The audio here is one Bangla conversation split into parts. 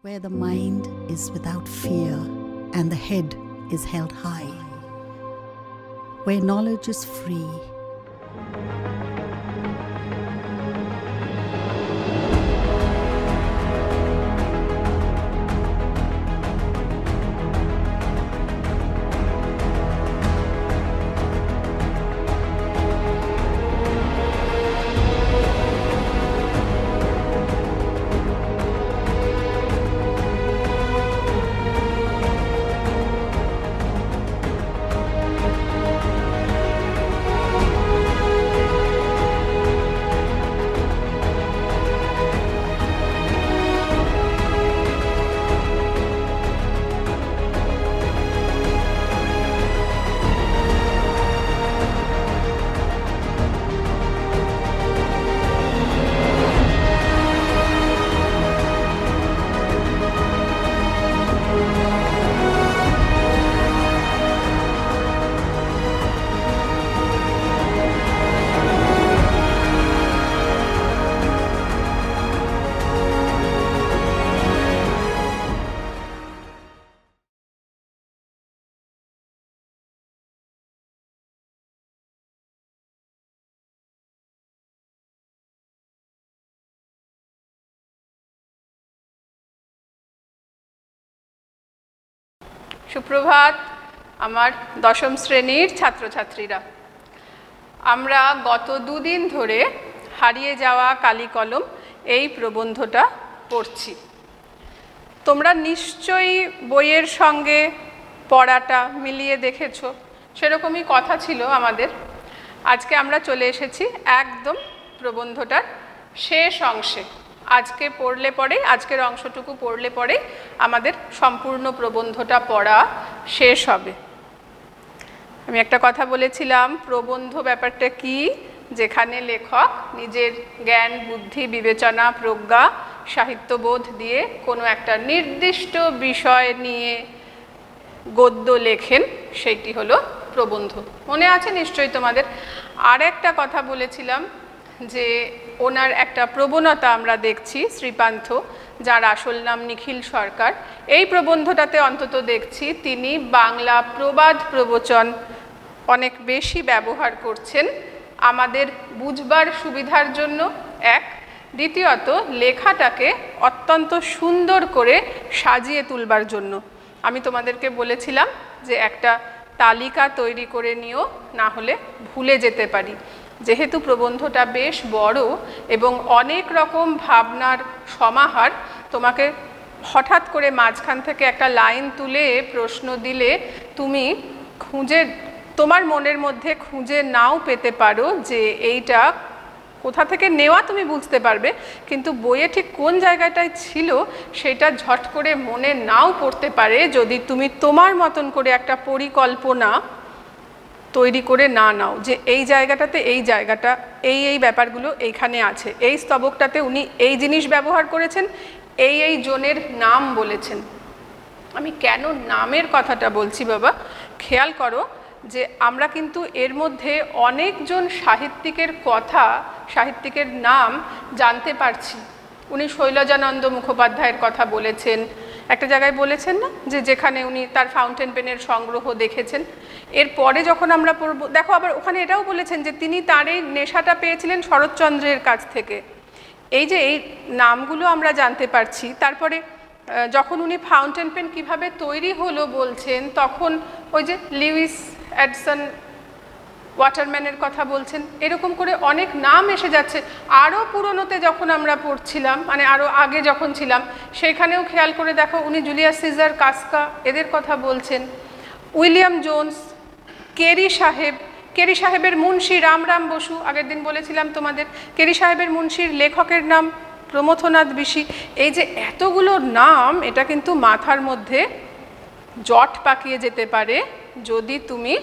where the mind is without fear and the head is held high, where knowledge is free. সুপ্রভাত আমার দশম শ্রেণীর ছাত্রছাত্রীরা। আমরা গত দুদিন ধরে হারিয়ে যাওয়া কালি কলম এই প্রবন্ধটা পড়ছি। তোমরা নিশ্চয়ই বইয়ের সঙ্গে পড়াটা মিলিয়ে দেখেছো, সেরকমই কথা ছিল আমাদের। আজকে আমরা চলে এসেছি একদম প্রবন্ধটার শেষ অংশে। আজকে পড়লে পরেই, আজকের অংশটুকু পড়লে পরেই আমাদের সম্পূর্ণ প্রবন্ধটা পড়া শেষ হবে। আমি একটা কথা বলেছিলাম, প্রবন্ধ ব্যাপারটা কি, যেখানে লেখক নিজের জ্ঞান, বুদ্ধি, বিবেচনা, প্রজ্ঞা, সাহিত্যবোধ দিয়ে কোনো একটা নির্দিষ্ট বিষয় নিয়ে গদ্য লেখেন, সেইটি হলো প্রবন্ধ। মনে আছে নিশ্চয়ই তোমাদের। আর একটা কথা বলেছিলাম যে ওনার একটা প্রবণতা আমরা দেখছি, শ্রীপান্থ, যার আসল নাম নিখিল সরকার, এই প্রবন্ধটাতে অন্তত দেখছি তিনি বাংলা প্রবাদ প্রবচন অনেক বেশি ব্যবহার করছেন আমাদের বুঝবার সুবিধার জন্য, এক। দ্বিতীয়ত, লেখাটাকে অত্যন্ত সুন্দর করে সাজিয়ে তুলবার জন্য। আমি তোমাদেরকে বলেছিলাম যে একটা তালিকা তৈরি করে নিও, না হলে ভুলে যেতে পারি। যেহেতু প্রবন্ধটা বেশ বড় এবং অনেক রকম ভাবনার সমাহার, তোমাকে হঠাৎ করে মাঝখান থেকে একটা লাইন তুলে প্রশ্ন দিলে তুমি তোমার মনের মধ্যে খুঁজে নাও পেতে পারো যে এইটা কোথা থেকে নেওয়া, তুমি বুঝতে পারবে, কিন্তু বইয়ে ঠিক কোন জায়গাটায় ছিল সেটা ঝট করে মনে নাও পড়তে পারে যদি তুমি তোমার মতন করে একটা পরিকল্পনা তৈরি করে না নাও যে এই জায়গাটাতে এই জায়গাটা, এই ব্যাপারগুলো এইখানে আছে, এই স্তবকটাতে উনি এই জিনিস ব্যবহার করেছেন, এই জনের নাম বলেছেন। আমি কেন নামের কথাটা বলছি বাবা, খেয়াল করো যে আমরা কিন্তু এর মধ্যে অনেকজন সাহিত্যিকের কথা, সাহিত্যিকের নাম জানতে পারছি। উনি শৈলজানন্দ মুখোপাধ্যায়ের কথা বলেছেন, একটা জায়গায় বলেছেন না, যে যেখানে উনি তার ফাউন্টেন পেনের সংগ্রহ দেখেছেন। এরপরে যখন আমরা পড়ব, দেখো আবার ওখানে এটাও বলেছেন যে তিনি তার এই নেশাটা পেয়েছিলেন শরৎচন্দ্রের কাছ থেকে। এই যে এই নামগুলো আমরা জানতে পারছি। তারপরে যখন উনি ফাউন্টেন পেন কিভাবে তৈরি হলো বলছেন, তখন ওই যে লিউইস এডসন ওয়াটারম্যানের কথা বলছেন। এরকম করে অনেক নাম এসে যাচ্ছে। আরও পুরনোতে যখন আমরা পড়ছিলাম, মানে আরও আগে যখন ছিলাম, সেইখানেও খেয়াল করে দেখো উনি জুলিয়াস সিজার, কাফকা, এদের কথা বলছেন। উইলিয়াম জোন্স, কেরি সাহেবের মুন্সি রামরাম বসু, আগের দিন বলেছিলাম তোমাদের, কেরি সাহেবের মুন্সির লেখকের নাম প্রমথনাথ বিশি। এই যে এতগুলো নাম, এটা কিন্তু মাথার মধ্যে জট পাকিয়ে যেতে পারে যদি তুমি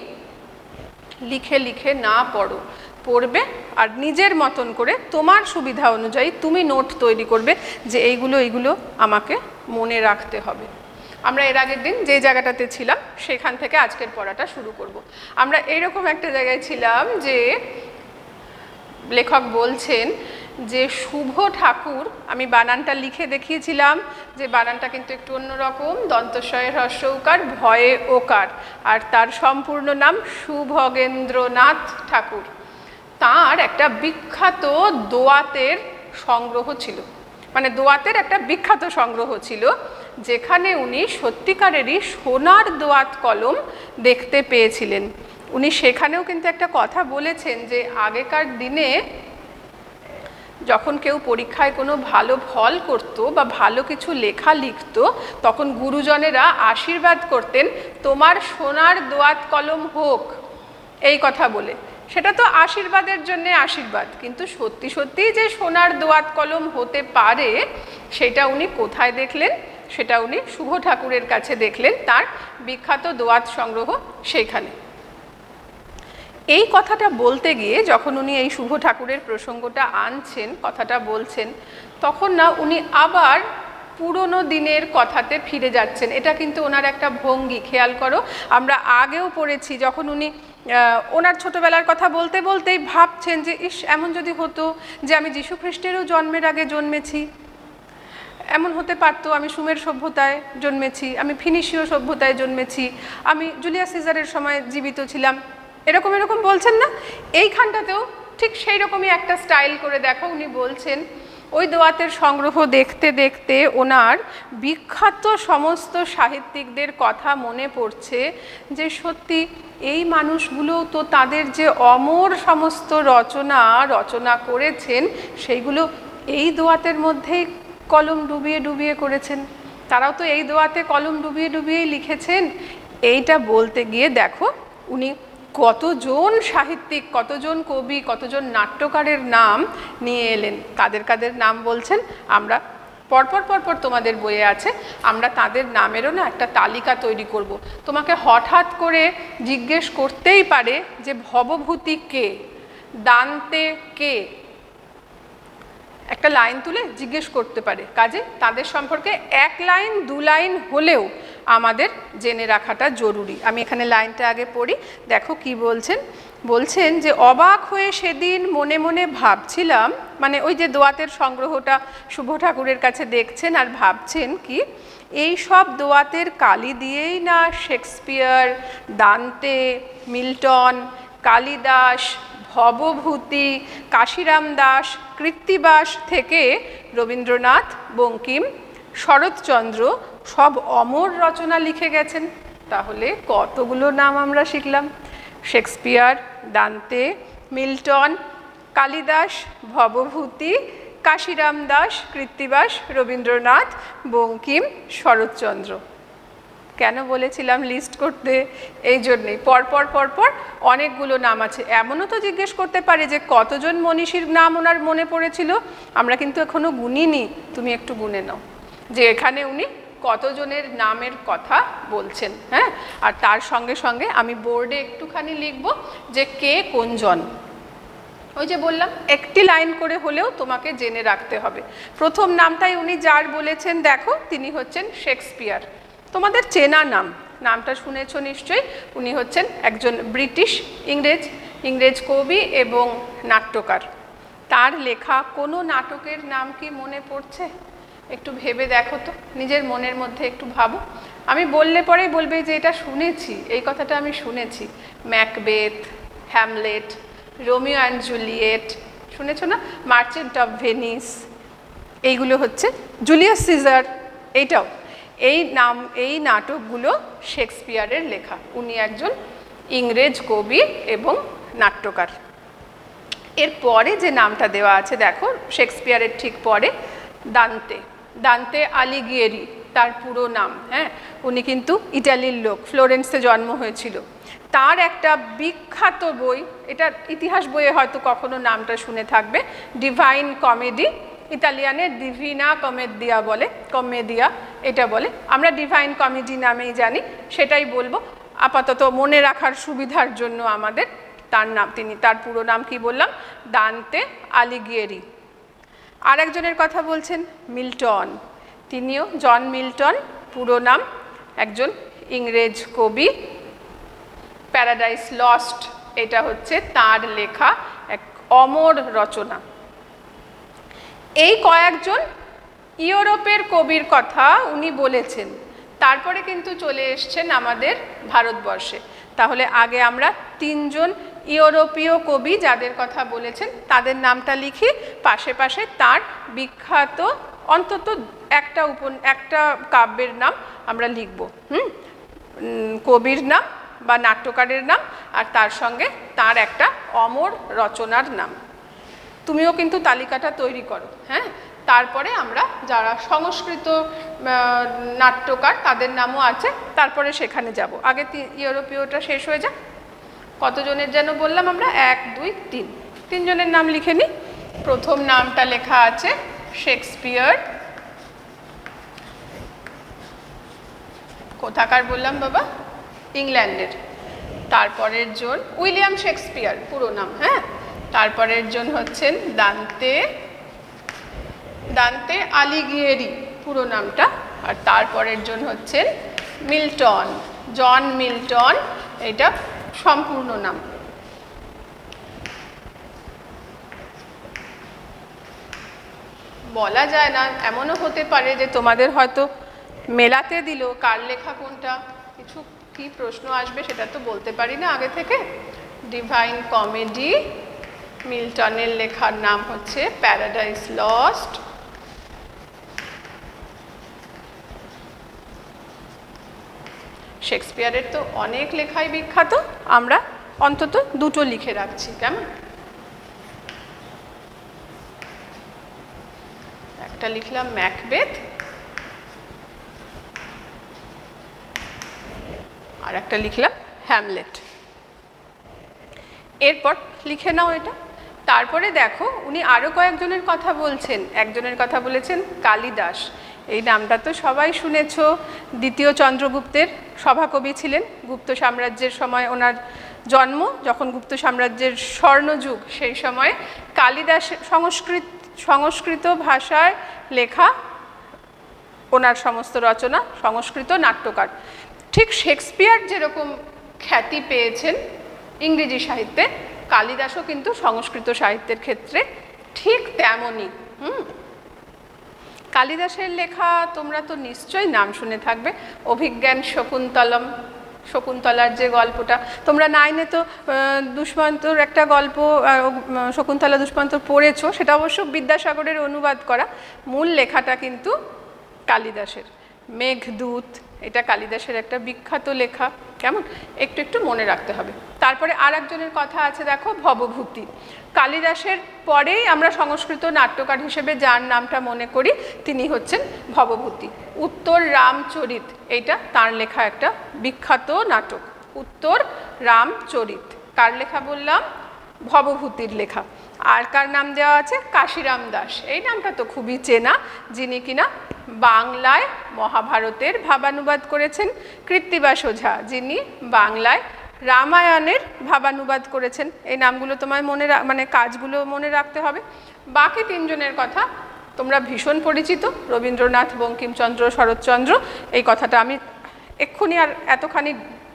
লিখে লিখে না পড়ো। পড়বে আর নিজের মতন করে তোমার সুবিধা অনুযায়ী তুমি নোট তৈরি করবে যে এইগুলো আমাকে মনে রাখতে হবে। আমরা এর আগের দিন যে জায়গাটাতে ছিলাম সেখান থেকে আজকের পড়াটা শুরু করব। আমরা এরকম একটা জায়গায় ছিলাম যে লেখক বলছেন যে শুভ ঠাকুর, আমি বানানটা লিখে দেখিয়েছিলাম যে বানানটা কিন্তু একটু অন্যরকম, দন্তস্বয়ে হ্রস্ব উকার, ভয়ে ওকার, আর তার সম্পূর্ণ নাম সুভগেন্দ্রনাথ ঠাকুর। তার একটা বিখ্যাত দোয়াতের সংগ্রহ ছিল, মানে দোয়াতের একটা বিখ্যাত সংগ্রহ ছিল, যেখানে উনি সত্যিকারেরই সোনার দোয়াত কলম দেখতে পেয়েছিলেন। উনি সেখানেও কিন্তু একটা কথা বলেছেন যে আগেকার দিনে যখন কেউ পরীক্ষায় কোনো ভালো ফল করত বা ভালো কিছু লেখা লিখত, তখন গুরুজনেরা আশীর্বাদ করতেন, তোমার সোনার দোয়াত কলম হোক, এই কথা বলে। সেটা তো আশীর্বাদের জন্য আশীর্বাদ, কিন্তু সত্যি সত্যিই যে সোনার দোয়াত কলম হতে পারে সেটা উনি কোথায় দেখলেন? সেটা উনি শুভ ঠাকুরের কাছে দেখলেন, তার বিখ্যাত দোয়াত সংগ্রহ সেইখানে। এই কথাটা বলতে গিয়ে যখন উনি এই শুভ ঠাকুরের প্রসঙ্গটা আনছেন, কথাটা বলছেন, তখন না উনি আবার পুরনো দিনের কথাতে ফিরে যাচ্ছেন। এটা কিন্তু ওনার একটা ভঙ্গি, খেয়াল করো। আমরা আগেও পড়েছি যখন উনি ওনার ছোটবেলার কথা বলতে বলতেই ভাবছেন যে ইস, এমন যদি হতো যে আমি যীশু খ্রিস্টেরও জন্মের আগে জন্মেছি, এমন হতে পারতো আমি সুমের সভ্যতায় জন্মেছি, আমি ফিনিশীয় সভ্যতায় জন্মেছি, আমি জুলিয়াস সিজারের সময় জীবিত ছিলাম, এরকম এরকম বলছেন না? এইখানটাতেও ঠিক সেই রকমই একটা স্টাইল করে দেখো, উনি বলছেন ওই দোয়াতের সংগ্রহ দেখতে দেখতে ওনার বিখ্যাত সমস্ত সাহিত্যিকদের কথা মনে পড়ছে, যে সত্যি এই মানুষগুলো তো তাদের যে অমর সমস্ত রচনা করেছেন, সেইগুলো এই দোয়াতের মধ্যেই কলম ডুবিয়ে ডুবিয়ে করেছেন। তারাও তো এই দোয়াতে কলম ডুবিয়ে ডুবিয়েই লিখেছেন। এইটা বলতে গিয়ে দেখো উনি কতজন সাহিত্যিক, কতজন কবি, কতজন নাট্যকারের নাম নিয়ে এলেন। কাদের কাদের নাম বলছেন আমরা পরপর তোমাদের বইয়ে আছে, আমরা তাদের নামেরও না একটা তালিকা তৈরি করব। তোমাকে হঠাৎ করে জিজ্ঞেস করতেই পারে যে ভবভূতি কে, দান্তে কে, একটা লাইন তুলে জিজ্ঞেস করতে পারে। কাজে তাদের সম্পর্কে এক লাইন দু লাইন হলেও আমাদের জেনে রাখাটা জরুরি। আমি এখানে লাইনটা আগে পড়ি, দেখো কি বলছেন। বলছেন যে অবাক হয়ে সেদিন মনে মনে ভাবছিলাম, মানে ওই যে দোয়াতের সংগ্রহটা শুভ ঠাকুরের কাছে দেখছেন আর ভাবছেন কি, এই সব দোয়াতের কালি দিয়েই না Shakespeare, Dante, Milton, Kalidas, Bhavabhuti, Kashiram Das, Krittibas থেকে রবীন্দ্রনাথ, বঙ্কিম, শরৎচন্দ্র সব অমর রচনা লিখে গেছেন। তাহলে কতগুলো নাম আমরা শিখলাম। Shakespeare, Dante, Milton, Kalidas, Bhavabhuti, Kashiram Das, Krittibas, Rabindranath, Bankim, Saratchandra. কেন বলেছিলাম লিস্ট করতে? এই জন্যেই পরপর অনেকগুলো নাম আছে। এমনও তো জিজ্ঞেস করতে পারে যে কতজন মনীষীর নাম ওনার মনে পড়েছিল, আমরা কিন্তু এখনো গুনিনি, তুমি একটু গুনে নাও যে এখানে উনি কতজনের নামের কথা বলছেন। হ্যাঁ, আর তার সঙ্গে সঙ্গে আমি বোর্ডে একটুখানি লিখব যে কে কোনজন। ওই যে বললাম একটি লাইন করে হলেও তোমাকে জেনে রাখতে হবে। প্রথম নামটাই উনি যার বলেছেন, দেখো তিনি হচ্ছেন শেক্সপিয়ার। তোমাদের চেনা নাম, নামটা শুনেছ নিশ্চয়ই। উনি হচ্ছেন একজন ব্রিটিশ ইংরেজ কবি এবং নাট্যকার। তার লেখা কোনো নাটকের নাম কি মনে পড়ছে? একটু ভেবে দেখো তো, নিজের মনের মধ্যে একটু ভাবো। আমি বললে পরেই বলবে যে এটা শুনেছি, এই কথাটা আমি শুনেছি। Macbeth, Hamlet, Romeo and Juliet, শুনেছ না? মার্চেন্ট অফ ভেনিস, এইগুলো হচ্ছে জুলিয়াস সিজার, এইটাও। এই নাটকগুলো শেক্সপিয়ারের লেখা। উনি একজন ইংরেজ কবি এবং নাট্যকার। এর পরে যে নামটা দেওয়া আছে দেখো, শেক্সপিয়ারের ঠিক পরে দান্তে আলিগিয়েরি তার পুরো নাম। হ্যাঁ, উনি কিন্তু ইটালির লোক, ফ্লোরেন্সে জন্ম হয়েছিল। তার একটা বিখ্যাত বই, এটা ইতিহাস বইয়ে হয়তো কখনো নামটা শুনে থাকবে, ডিভাইন কমেডি, ইতালিয়ানে ডিভিনা কমেডিয়া এটা বলে, আমরা ডিভাইন কমেডি নামেই জানি, সেটাই বলবো আপাতত মনে রাখার সুবিধার জন্য আমাদের। তার পুরো নাম কি বললাম? দান্তে আলিগিয়েরি। আর একজনের কথা বলছেন মিল্টন, তিনিও জন মিল্টন, পুরো নাম, একজন ইংরেজ কবি। প্যারাডাইস লস্ট এটা হচ্ছে তার লেখা এক অমর রচনা। এই কয়েকজন ইউরোপের কবির কথা উনি বলেছেন, তারপরে কিন্তু চলে এসছেন আমাদের ভারতবর্ষে। তাহলে আগে আমরা তিনজন ইউরোপীয় কবি যাদের কথা বলেছেন তাদের নামটা লিখি, পাশে পাশে তার বিখ্যাত অন্তত একটা কাব্যের নাম আমরা লিখব, কবির নাম বা নাট্যকারের নাম, আর তার সঙ্গে তার একটা অমর রচনার নাম। তুমিও কিন্তু তালিকাটা তৈরি করো, হ্যাঁ। তারপরে আমরা যারা সংস্কৃত নাট্যকার তাদের নামও আছে, তারপরে সেখানে যাব। আগে ইউরোপীয়টা শেষ হয়ে যাক। কতজনের যেন বললাম আমরা? 1 2 3, তিনজনের নাম লিখে নিই। প্রথম নামটা লেখা আছে শেক্সপিয়ার। কোথাকার বললাম বাবা? ইংল্যান্ডের। তারপরের জন উইলিয়াম শেক্সপিয়ার পুরো নাম, হ্যাঁ। তারপরের জন হচ্ছেন দান্তে, দান্তে আলিগিয়েরি পুরো নামটা। আর তারপরের জন হচ্ছেন মিল্টন, জন মিল্টন, এটা সম্পূর্ণ নাম। বলা যায় না, এমনও হতে পারে যে তোমাদের হয়তো মেলাতে দিল কার লেখা কোনটা, কিছু কি প্রশ্ন আসবে সেটা তো বলতে পারি না আগে থেকে। ডিভাইন কমেডি, মিল্টনের লেখার নাম হচ্ছে প্যারাডাইস লস্ট। শেক্সপিয়ারের তো অনেক লেখাই বিখ্যাত, আমরা অন্তত দুটো লিখে রাখছি, কেমন? একটা লিখলাম ম্যাকবেথ, আর একটা লিখলাম হ্যামলেট। এরপর লিখে নাও এটা। তারপরে দেখো উনি আরও কয়েকজনের কথা বলছেন। একজনের কথা বলেছেন কালিদাস, এই নামটা তো সবাই শুনেছ। দ্বিতীয় চন্দ্রগুপ্তের সভাকবি ছিলেন, গুপ্ত সাম্রাজ্যের সময় ওনার জন্ম, যখন গুপ্ত সাম্রাজ্যের স্বর্ণযুগ, সেই সময় কালিদাস সংস্কৃত ভাষায় লেখা ওনার সমস্ত রচনা, সংস্কৃত নাট্যকার। ঠিক শেক্সপিয়ার যেরকম খ্যাতি পেয়েছেন ইংরেজি সাহিত্যে, কালিদাসও কিন্তু সংস্কৃত সাহিত্যের ক্ষেত্রে ঠিক তেমনই। কালিদাসের লেখা তোমরা তো নিশ্চয়ই নাম শুনে থাকবে। অভিজ্ঞান শকুন্তলম, শকুন্তলার যে গল্পটা, তোমরা 9-এ তো দুষ্মন্তর একটা গল্প শকুন্তলা দুষ্মন্ত পড়েছো, সেটা অবশ্য বিদ্যাসাগরের অনুবাদ করা, মূল লেখাটা কিন্তু কালিদাসের। মেঘদূত, এটা কালিদাসের একটা বিখ্যাত লেখা, কেমন? একটু একটু মনে রাখতে হবে। তারপরে আর একজনের কথা আছে দেখো, ভবভূতি। কালিদাসের পরেই আমরা সংস্কৃত নাট্যকার হিসেবে যার নামটা মনে করি তিনি হচ্ছেন ভবভূতি। উত্তর রামচরিত, এইটা তার লেখা একটা বিখ্যাত নাটক। উত্তর রামচরিত কার লেখা বললাম? ভবভূতির লেখা। আর কার নাম দেওয়া আছে? কাশিরাম দাস, এই নামটা তো খুবই চেনা, যিনি কিনা বাংলায় মহাভারতের ভাবানুবাদ করেছেন। কৃত্তিবাস ওঝা, যিনি বাংলায় রামায়ণের ভাবানুবাদ করেছেন। এই নামগুলো তোমায় কাজগুলো মনে রাখতে হবে। বাকি তিনজনের কথা তোমরা ভীষণ পরিচিত, রবীন্দ্রনাথ, বঙ্কিমচন্দ্র, শরৎচন্দ্র। এই কথাটা আমি এক্ষুনি আর এতখানি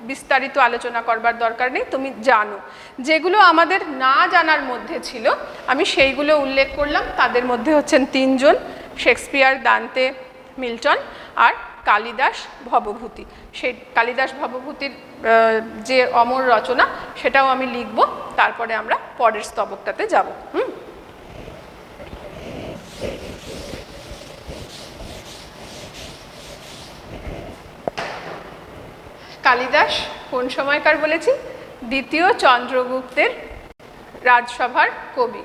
বিস্তারিত আলোচনা করবার দরকার নেই, তুমি জানো। যেগুলো আমাদের না জানার মধ্যে ছিল আমি সেইগুলো উল্লেখ করলাম। তাদের মধ্যে হচ্ছেন তিনজন, শেক্সপিয়ার, দান্তে, মিল্টন আর কালিদাস ভবভূতি। সেই কালিদাস ভবভূতির যে অমর রচনা সেটাও আমি লিখব, তারপরে আমরা পরের স্তবকটাতে যাব। কালিদাস কোন সময়কার বলেছি? দ্বিতীয় চন্দ্রগুপ্তের রাজসভার কবি।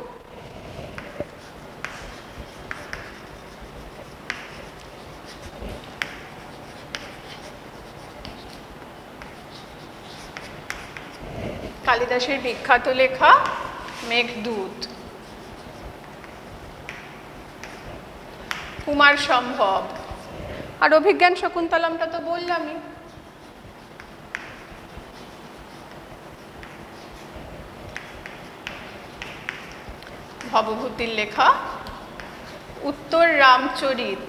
কালিদাসের বিখ্যাত লেখা মেঘদূত। কুমার সম্ভব। আর অভিজ্ঞান শকুন্তলমটা তো বললামই। ভবভূতির লেখা উত্তর রামচরিত।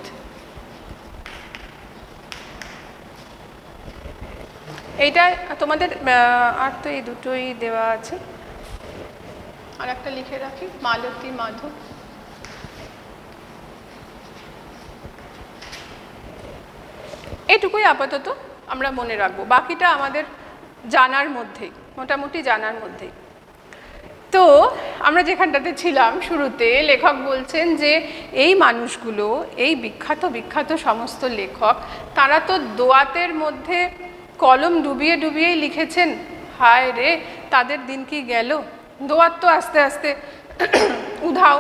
এইটা তোমাদের আর তো এই দুটোই দেওয়া আছে, আর একটা লিখে রাখি, মালতী মাধব। এটুকুই আপাতত আমরা মনে রাখবো, বাকিটা আমাদের জানার মধ্যেই, মোটামুটি জানার মধ্যেই। তো আমরা যেখানটাতে ছিলাম শুরুতে, লেখক বলছেন যে এই মানুষগুলো, এই বিখ্যাত বিখ্যাত সমস্ত লেখক, তারা তো দোয়াতের মধ্যে কলম ডুবিয়ে ডুবিয়েই লিখেছেন। হায় রে, তাদের দিন কি গেল! দোয়াত তো আস্তে আস্তে উধাও,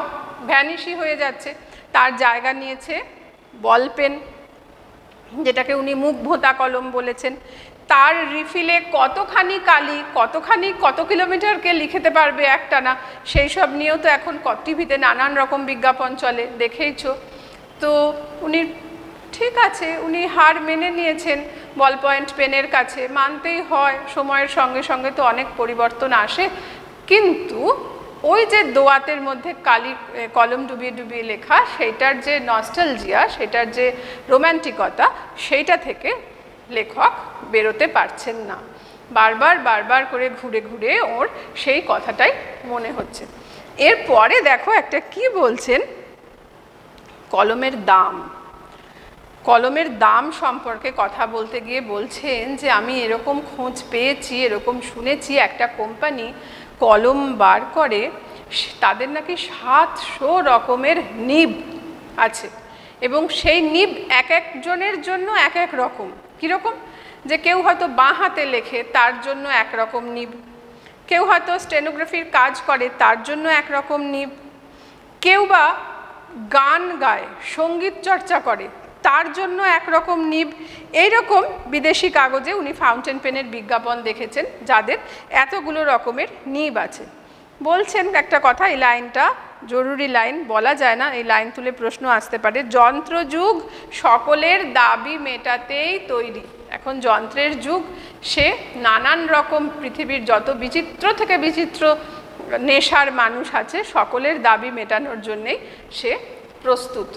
ভ্যানিশই হয়ে যাচ্ছে। তার জায়গা নিয়েছে বল পেন, যেটাকে উনি মুখ ভোঁতা কলম বলেছেন। তার রিফিলে কতখানি কালি, কত কিলোমিটারকে লিখতে পারবে একটানা, সেই সব নিয়েও তো এখন টিভিতে নানান রকম বিজ্ঞাপন চলে, দেখেইছো। তো উনি ঠিক আছে, উনি হার মেনে নিয়েছেন বল পয়েন্ট পেনের কাছে, মানতেই হয়, সময়ের সঙ্গে সঙ্গে তো অনেক পরিবর্তন আসে। কিন্তু ওই যে দোয়াতের মধ্যে কালি কলম ডুবিয়ে ডুবিয়ে লেখা, সেইটার যে নস্টালজিয়া, সেটার যে রোম্যান্টিকতা, সেইটা থেকে লেখক বেরোতে পারছেন না। বারবার করে ঘুরে ঘুরে ওর সেই কথাটাই মনে হচ্ছে। এরপরে দেখো একটা কি বলছেন, কলমের দাম সম্পর্কে কথা বলতে গিয়ে বলছেন যে আমি এরকম খোঁজ পেয়েছি, এরকম শুনেছি, একটা কোম্পানি কলম বার করে, তাদের নাকি 700 রকমের নিব আছে, এবং সেই নিব এক একজনের জন্য এক এক রকম। কীরকম? যে কেউ হয়তো বাঁ হাতে লেখে, তার জন্য একরকম নিব, কেউ হয়তো স্টেনোগ্রাফির কাজ করে, তার জন্য একরকম নিব, কেউ বা গান গায়, সঙ্গীত চর্চা করে, তার জন্য একরকম নিব। এইরকম বিদেশি কাগজে উনি ফাউন্টেন পেনের বিজ্ঞাপন দেখেছেন, যাদের এতগুলো রকমের নিব আছে। বলছেন একটা কথা, এই লাইনটা জরুরি লাইন, বলা যায় না, এই লাইন তুলে প্রশ্ন আসতে পারে। যন্ত্রযুগ সকলের দাবি মেটাতেই তৈরি। এখন যন্ত্রের যুগ, সে নানান রকম পৃথিবীর যত বিচিত্র থেকে বিচিত্র নেশার মানুষ আছে, সকলের দাবি মেটানোর জন্যেই সে প্রস্তুত।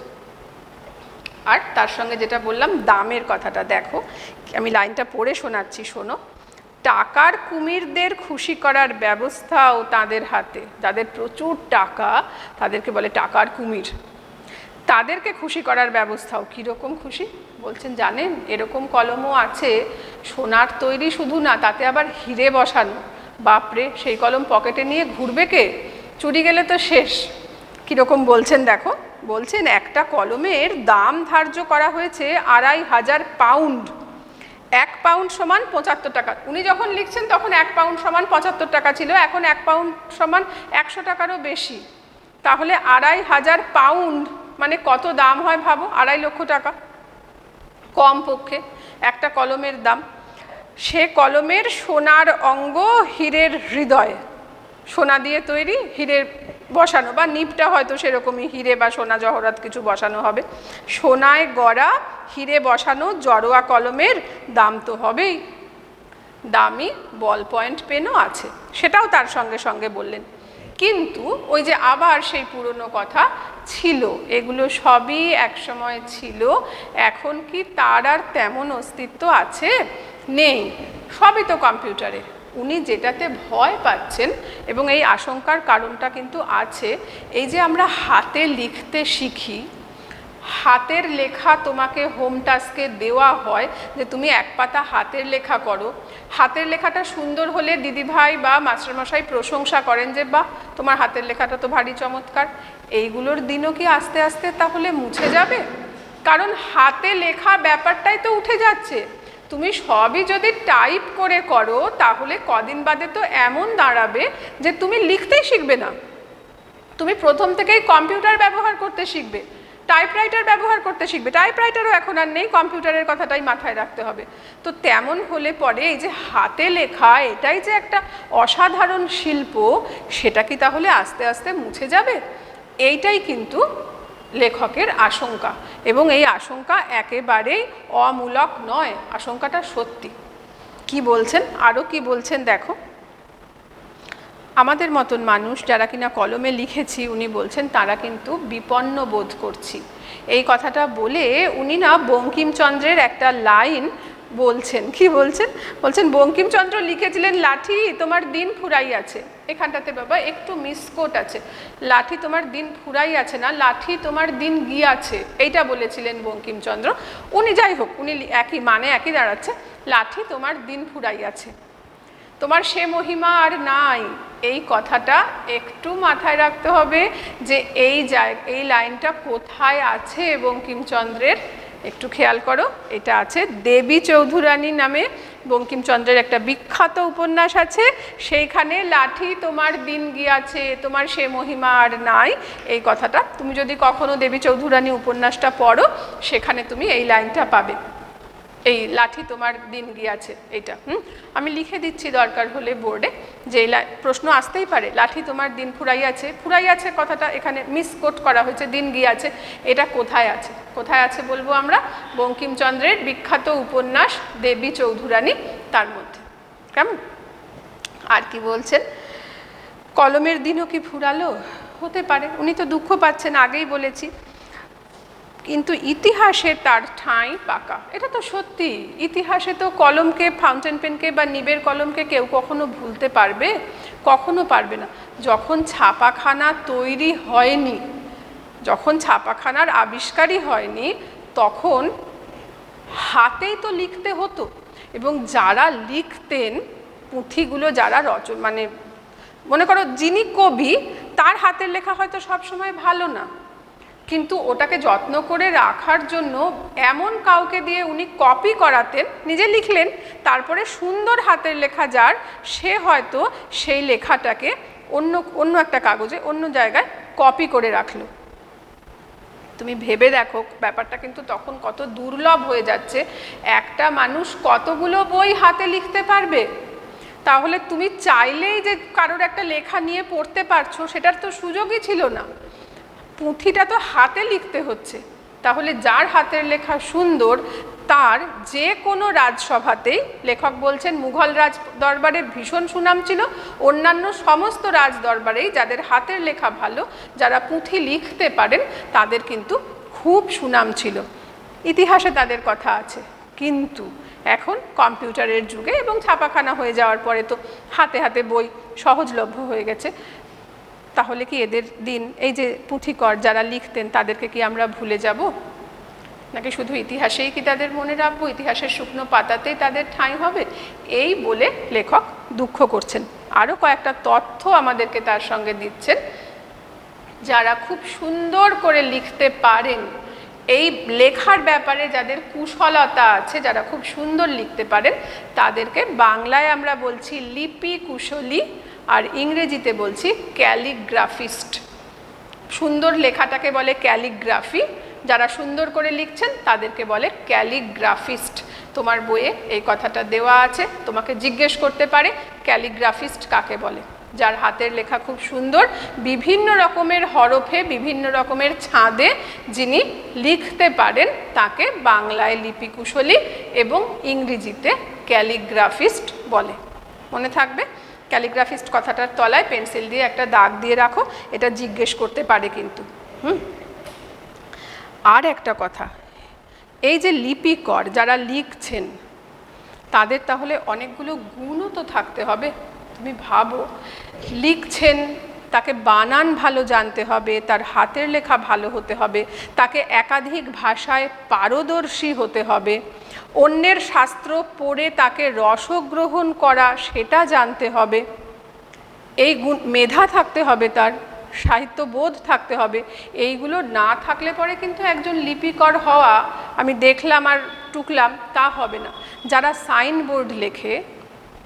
আর তার সঙ্গে যেটা বললাম দামের কথাটা, দেখো আমি লাইনটা পড়ে শোনাচ্ছি, শোনো। টাকার কুমিরদের খুশি করার ব্যবস্থাও তাদের হাতে। যাদের প্রচুর টাকা, তাদেরকে বলে টাকার কুমির। তাদেরকে খুশি করার ব্যবস্থাও। কীরকম খুশি বলছেন জানেন? এরকম কলমও আছে, সোনার তৈরি শুধু না, তাতে আবার হিরে বসানো। বাপরে, সেই কলম পকেটে নিয়ে ঘুরবে কে? চুরি গেলে তো শেষ। কীরকম বলছেন দেখো, বলছেন একটা কলমের দাম ধার্য করা হয়েছে 2500 পাউন্ড। 1 পাউন্ড সমান 75 টাকা। উনি যখন লিখছেন তখন 1 পাউন্ড সমান 75 টাকা ছিল, এখন 1 পাউন্ড সমান 100 টাকারও বেশি। তাহলে 2500 পাউন্ড মানে কত দাম হয় ভাবো, 2.5 লক্ষ টাকা কম পক্ষে একটা কলমের দাম। সে কলমের সোনার অঙ্গ, হীরের হৃদয়, সোনা দিয়ে তৈরি, হিরে বসানো, বা নিবটা হয়তো সেরকমই হিরে বা সোনা জহরাত কিছু বসানো হবে। সোনায় গড়া, হিরে বসানো জড়োয়া কলমের দাম তো হবেই। দামি বল পয়েন্ট পেনও আছে, সেটাও তার সঙ্গে সঙ্গে বললেন। কিন্তু ওই যে আবার সেই পুরনো কথা ছিল, এগুলো সবই একসময় ছিল, এখন কি তার আর তেমন অস্তিত্ব আছে? নেই, সবই তো কম্পিউটারে। উনি যেটাতে ভয় পাচ্ছেন, এবং এই আশঙ্কার কারণটা কিন্তু আছে, এই যে আমরা হাতে লিখতে শিখি, হাতের লেখা তোমাকে হোম টাস্কে দেওয়া হয় যে তুমি 1 পাতা হাতের লেখা করো। হাতের লেখাটা সুন্দর হলে দিদিভাই বা মাস্টারমশাই প্রশংসা করেন যে বাহ, তোমার হাতের লেখাটা তো ভারী চমৎকার। এইগুলোর দিনও কি আস্তে আস্তে তাহলে মুছে যাবে? কারণ হাতে লেখা ব্যাপারটাই তো উঠে যাচ্ছে। তুমি সবই যদি টাইপ করে করো, তাহলে কদিন বাদে তো এমন দাঁড়াবে যে তুমি লিখতেই শিখবে না, তুমি প্রথম থেকেই কম্পিউটার ব্যবহার করতে শিখবে, টাইপরাইটার ব্যবহার করতে শিখবে। টাইপরাইটারও এখন আর নেই, কম্পিউটারের কথাটাই মাথায় রাখতে হবে। তো তেমন হলে পরে এই যে হাতে লেখা, এটাই যে একটা অসাধারণ শিল্প, সেটা কি তাহলে আস্তে আস্তে মুছে যাবে? এইটাই কিন্তু লেখকের আশঙ্কা, এবং এই আশঙ্কা একেবারেই অমূলক নয়, আশঙ্কাটা সত্যি। কি বলছেন, আরও কি বলছেন দেখো। আমাদের মতন মানুষ যারা কিনা কলমে লিখেছি, উনি বলছেন তারা কিন্তু বিপন্ন বোধ করছি। এই কথাটা বলে উনি না বঙ্কিমচন্দ্রের একটা লাইন বলছেন, কি বলছেন? বলছেন বঙ্কিমচন্দ্র লিখেছিলেন লাঠি তোমার দিন ফুরাই আছে। এখানটাতে বাবা একটু মিসকোট আছে, লাঠি তোমার দিন ফুরাই আছে না, লাঠি তোমার দিন গিয়াছে, এইটা বলেছিলেন বঙ্কিমচন্দ্র। উনি যাই হোক, উনি একই মানে একই দাঁড়াচ্ছে, লাঠি তোমার দিন ফুরাই আছে, তোমার সে মহিমা আর নাই। এই কথাটা একটু মাথায় রাখতে হবে যে এই লাইনটা কোথায় আছে বঙ্কিমচন্দ্রের, একটু খেয়াল করো। এটা আছে দেবী চৌধুরানী নামে বঙ্কিমচন্দ্রের একটা বিখ্যাত উপন্যাস আছে, সেইখানে লাঠি তোমার দিন গিয়াছে, তোমার সে মহিমা আর নাই, এই কথাটা তুমি যদি কখনো দেবী চৌধুরানী উপন্যাসটা পড়ো, সেখানে তুমি এই লাইনটা পাবে, এই লাঠি তোমার দিন গিয়াছে এইটা। আমি লিখে দিচ্ছি দরকার হলে বোর্ডে, যে প্রশ্ন আসতেই পারে, লাঠি তোমার দিন ফুরাইয়াছে, ফুরাইয়াছে কথাটা এখানে মিসকোট করা হয়েছে, দিন গিয়াছে, এটা কোথায় আছে? কোথায় আছে বলবো আমরা? বঙ্কিমচন্দ্রের বিখ্যাত উপন্যাস দেবী চৌধুরানী, তার মধ্যে। কেমন? আর কি বলছেন? কলমের দিনও কি ফুরালো? হতে পারে, উনি তো দুঃখ পাচ্ছেন, আগেই বলেছি, কিন্তু ইতিহাসে তার ঠাঁই পাকা। এটা তো সত্যি, ইতিহাসে তো কলমকে, ফাউন্টেন পেনকে বা নিবের কলমকে কেউ কখনো ভুলতে পারবে? কখনো পারবে না। যখন ছাপাখানা তৈরি হয়নি, যখন ছাপাখানার আবিষ্কারই হয়নি, তখন হাতেই তো লিখতে হতো, এবং যারা লিখতেন পুঁথিগুলো, যারা মানে মনে করো যিনি কবি, তার হাতের লেখা হয়তো সবসময় ভালো না, কিন্তু ওটাকে যত্ন করে রাখার জন্য এমন কাউকে দিয়ে উনি কপি করাতেন, নিজে লিখলেন, তারপরে সুন্দর হাতের লেখা যার, সে হয়তো সেই লেখাটাকে অন্য একটা কাগজে, অন্য জায়গায় কপি করে রাখলো। তুমি ভেবে দেখো ব্যাপারটা কিন্তু তখন কত দুর্লভ হয়ে যাচ্ছে। একটা মানুষ কতগুলো বই হাতে লিখতে পারবে? তাহলে তুমি চাইলেই যে কারোর একটা লেখা নিয়ে পড়তে পারছো, সেটার তো সুযোগই ছিল না। পুঁথিটা তো হাতে লিখতে হচ্ছে। তাহলে যার হাতের লেখা সুন্দর, তার যে কোনো রাজসভাতেই, লেখক বলছেন মুঘল রাজ দরবারে ভীষণ সুনাম ছিল, অন্যান্য সমস্ত রাজ দরবারেই যাদের হাতের লেখা ভালো, যারা পুঁথি লিখতে পারেন, তাদের কিন্তু খুব সুনাম ছিল, ইতিহাসে তাদের কথা আছে। কিন্তু এখন কম্পিউটারের যুগে এবং ছাপাখানা হয়ে যাওয়ার পরে তো হাতে হাতে বই সহজলভ্য হয়ে গেছে। তাহলে কি এদের দিন, এই যে পুঁথিকর যারা লিখতেন, তাদেরকে কি আমরা ভুলে যাব? নাকি শুধু ইতিহাসেই কি তাদের মনে রাখবো? ইতিহাসের শুকনো পাতাতেই তাদের ঠাঁই হবে? এই বলে লেখক দুঃখ করছেন। আরও কয়েকটা তথ্য আমাদেরকে তার সঙ্গে দিচ্ছেন। যারা খুব সুন্দর করে লিখতে পারেন, এই লেখার ব্যাপারে যাদের কুশলতা আছে, যারা খুব সুন্দর লিখতে পারেন, তাদেরকে বাংলায় আমরা বলছি লিপি কুশলী, আর ইংরেজিতে বলছি ক্যালিগ্রাফিস্ট। সুন্দর লেখাটাকে বলে ক্যালিগ্রাফি, যারা সুন্দর করে লিখছেন তাদেরকে বলে ক্যালিগ্রাফিস্ট। তোমার বইয়ে এই কথাটা দেওয়া আছে, তোমাকে জিজ্ঞেস করতে পারে ক্যালিগ্রাফিস্ট কাকে বলে। যার হাতের লেখা খুব সুন্দর, বিভিন্ন রকমের হরফে, বিভিন্ন রকমের ছাঁদে যিনি লিখতে পারেন, তাকে বাংলায় লিপিকুশলী এবং ইংরেজিতে ক্যালিগ্রাফিস্ট বলে। মনে থাকবে, ক্যালিগ্রাফিস্ট কথাটার তলায় পেন্সিল দিয়ে একটা দাগ দিয়ে রাখো, এটা জিজ্ঞেস করতে পারে কিন্তু। আর একটা কথা, এই যে লিপিকর যারা লিখছেন, তাদের তাহলে অনেকগুলো গুণও তো থাকতে হবে। তুমি ভাবো, লিখছেন, তাকে বানান ভালো জানতে হবে, তার হাতের লেখা ভালো হতে হবে, তাকে একাধিক ভাষায় পারদর্শী হতে হবে, অন্যের শাস্ত্র পড়ে তাকে রসগ্রহণ করা সেটা জানতে হবে, এই মেধা থাকতে হবে, তার সাহিত্যবোধ থাকতে হবে। এইগুলো না থাকলে পরে কিন্তু একজন লিপিকর হওয়া, আমি দেখলাম আর টুকলাম, তা হবে না। যারা সাইনবোর্ড লেখে,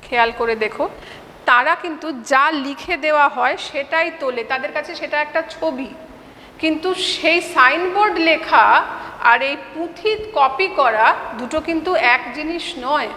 খেয়াল করে দেখো, তারা কিন্তু যা লিখে দেওয়া হয় সেটাই তোলে, তাদের কাছে সেটা একটা ছবি। কিন্তু সেই সাইনবোর্ড লেখা আর এই পুঁথি কপি করা দুটো কিন্তু এক জিনিস নয়।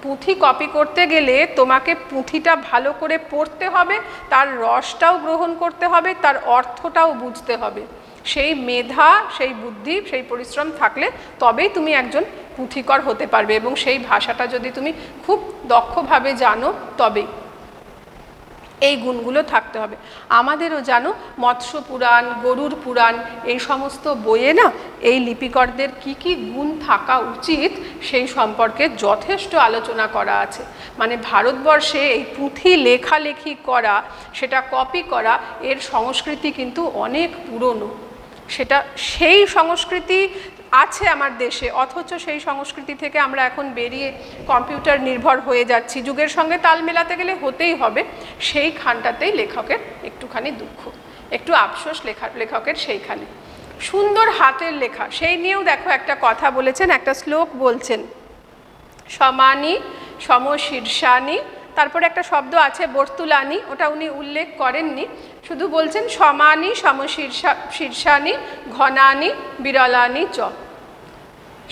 পুঁথি কপি করতে গেলে তোমাকে পুঁথিটা ভালো করে পড়তে হবে, তার রসটাও গ্রহণ করতে হবে, তার অর্থটাও বুঝতে হবে। সেই মেধা, সেই বুদ্ধি, সেই পরিশ্রম থাকলে তবেই তুমি একজন পুঁথিকর হতে পারবে, এবং সেই ভাষাটা যদি তুমি খুব দক্ষভাবে জানো তবেই। এই গুণগুলো থাকতে হবে। আমাদেরও জানো মৎস্য পুরাণ, গরুর পুরাণ, এই সমস্ত বইয়ে না এই লিপিকরদের কি কি গুণ থাকা উচিত সেই সম্পর্কে যথেষ্ট আলোচনা করা আছে। মানে ভারতবর্ষে এই পুঁথি লেখালেখি করা, সেটা কপি করা, এর সংস্কৃতি কিন্তু অনেক পুরনো। সেটা সেই সংস্কৃতি আছে আমার দেশে, অথচ সেই সংস্কৃতি থেকে আমরা এখন বেরিয়ে কম্পিউটার নির্ভর হয়ে যাচ্ছি। যুগের সঙ্গে তাল মেলাতে গেলে হতেই হবে। সেইখানটাতেই লেখকের একটুখানি দুঃখ, একটু আফসোস লেখকের সেইখানে। সুন্দর হাতের লেখা, সেই নিয়েও দেখো একটা কথা বলেছেন, একটা শ্লোক বলছেন, সমানি সমশীর্ষানি, তারপরে একটা শব্দ আছে বর্তুলানি, ওটা উনি উল্লেখ করেননি, শুধু বলছেন সমানি সমশীর্ষানি ঘনানি বিরলানি চ।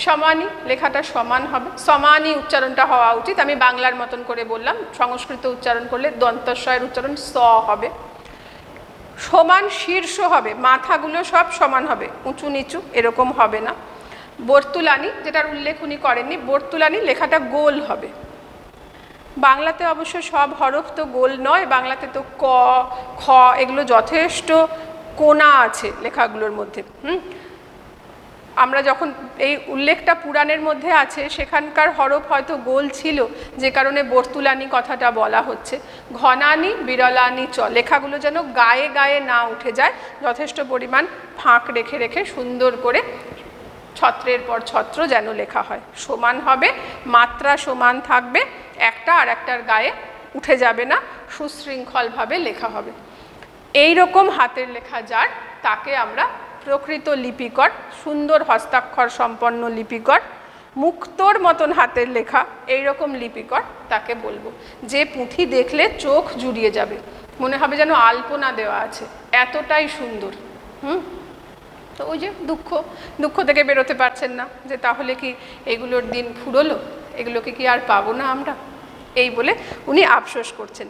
সমানি লেখাটা সমান হবে, সমানি উচ্চারণটা হওয়া উচিত, আমি বাংলার মতন করে বললাম, সংস্কৃত উচ্চারণ করলে দন্তস্বয়ের উচ্চারণ স হবে। সমান শীর্ষ হবে, মাথাগুলো সব সমান হবে, উঁচু নিচু এরকম হবে না। বর্তুলানি, যেটার উল্লেখ উনি করেননি, বর্তুলানি লেখাটা গোল হবে। বাংলাতে অবশ্য সব হরফ তো গোল নয়, বাংলাতে তো ক খ এগুলো যথেষ্ট কোণা আছে লেখাগুলোর মধ্যে। আমরা যখন এই উল্লেখটা পুরাণের মধ্যে আছে, সেখানকার হরফ হয়তো গোল ছিল, যে কারণে বর্তুলানি কথাটা বলা হচ্ছে। ঘনানি বিরলানি চ, লেখাগুলো যেন গায়ে গায়ে না উঠে যায়, যথেষ্ট পরিমাণ ফাঁক রেখে রেখে সুন্দর করে ছত্রের পর ছত্র যেন লেখা হয়, সমান হবে, মাত্রা সমান থাকবে, একটা আর একটার গায়ে উঠে যাবে না, সুশৃঙ্খলভাবে লেখা হবে। এই রকম হাতের লেখা যার, তাকে আমরা প্রকৃত লিপিকর, সুন্দর হস্তাক্ষর সম্পন্ন লিপিকর, মুক্তোর মতন হাতের লেখা এই রকম লিপিকর তাকে বলবো, যে পুঁথি দেখলে চোখ জুড়িয়ে যাবে, মনে হবে যেন আলপনা দেওয়া আছে, এতটাই সুন্দর। তো ওই যে দুঃখ থেকে বেরোতে পারছেন না, যে তাহলে কি এগুলোর দিন ফুরলো, এগুলোকে কি আর পাবো না আমরা, এই বলে উনি আফসোস করছেন।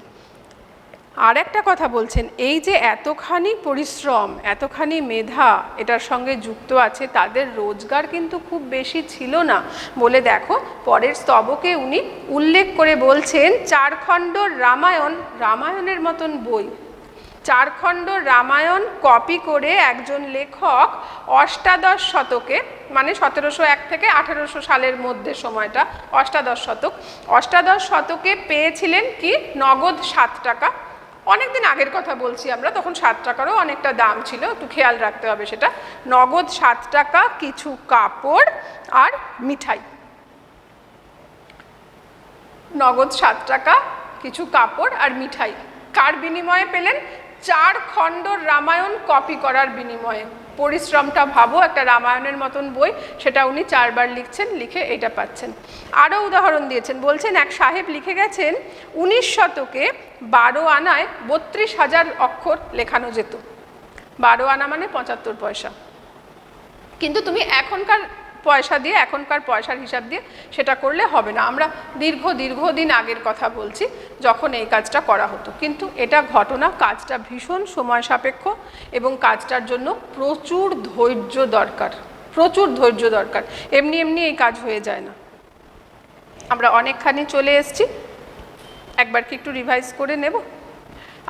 আর একটা কথা বলছেন, এই যে এতখানি পরিশ্রম, এতখানি মেধা এটার সঙ্গে যুক্ত আছে, তাদের রোজগার কিন্তু খুব বেশি ছিল না বলে দেখো পরের স্তবকে উনি উল্লেখ করে বলছেন, 4 খণ্ড রামায়ণ, রামায়ণের মতন বই, 4 খণ্ড রামায়ণ কপি করে একজন লেখক অষ্টাদশ শতকে, মানে 1701 থেকে 1800 সালের মধ্যে সময়টা অষ্টাদশ শতকে পেয়েছিলেন কি নগদ 7 টাকা। অনেকদিন আগের কথা বলছি আমরা, তখন 7 টাকারও অনেকটা দাম ছিল, একটু খেয়াল রাখতে হবে সেটা। নগদ 7 টাকা, কিছু কাপড় আর মিঠাই। নগদ 7 টাকা, কিছু কাপড় আর মিঠাই কার বিনিময়ে পেলেন? 4 খণ্ড রামায়ণ কপি করার বিনিময়ে। পরিশ্রমটা ভাবো, একটা রামায়ণের মতন বই, সেটা উনি 4 বার লিখছেন, লিখে এটা পাচ্ছেন। আরও উদাহরণ দিয়েছেন, বলছেন এক সাহেব লিখে গেছেন 19 শতকে 12 আনায় 32,000 অক্ষর লেখানো যেত। 12 আনা মানে 75 পয়সা। কিন্তু তুমি এখনকার পয়সা দিয়ে, এখনকার পয়সার হিসাব দিয়ে সেটা করলে হবে না। আমরা দীর্ঘদিন আগের কথা বলছি, যখন এই কাজটা করা হতো। কিন্তু এটা ঘটনা, কাজটা ভীষণ সময় সাপেক্ষ এবং কাজটার জন্য প্রচুর ধৈর্য দরকার, প্রচুর ধৈর্য দরকার। এমনি এমনি এই কাজ হয়ে যায় না। আমরা অনেকখানি চলে এসেছি, একবার কি একটু রিভাইজ করে নেব?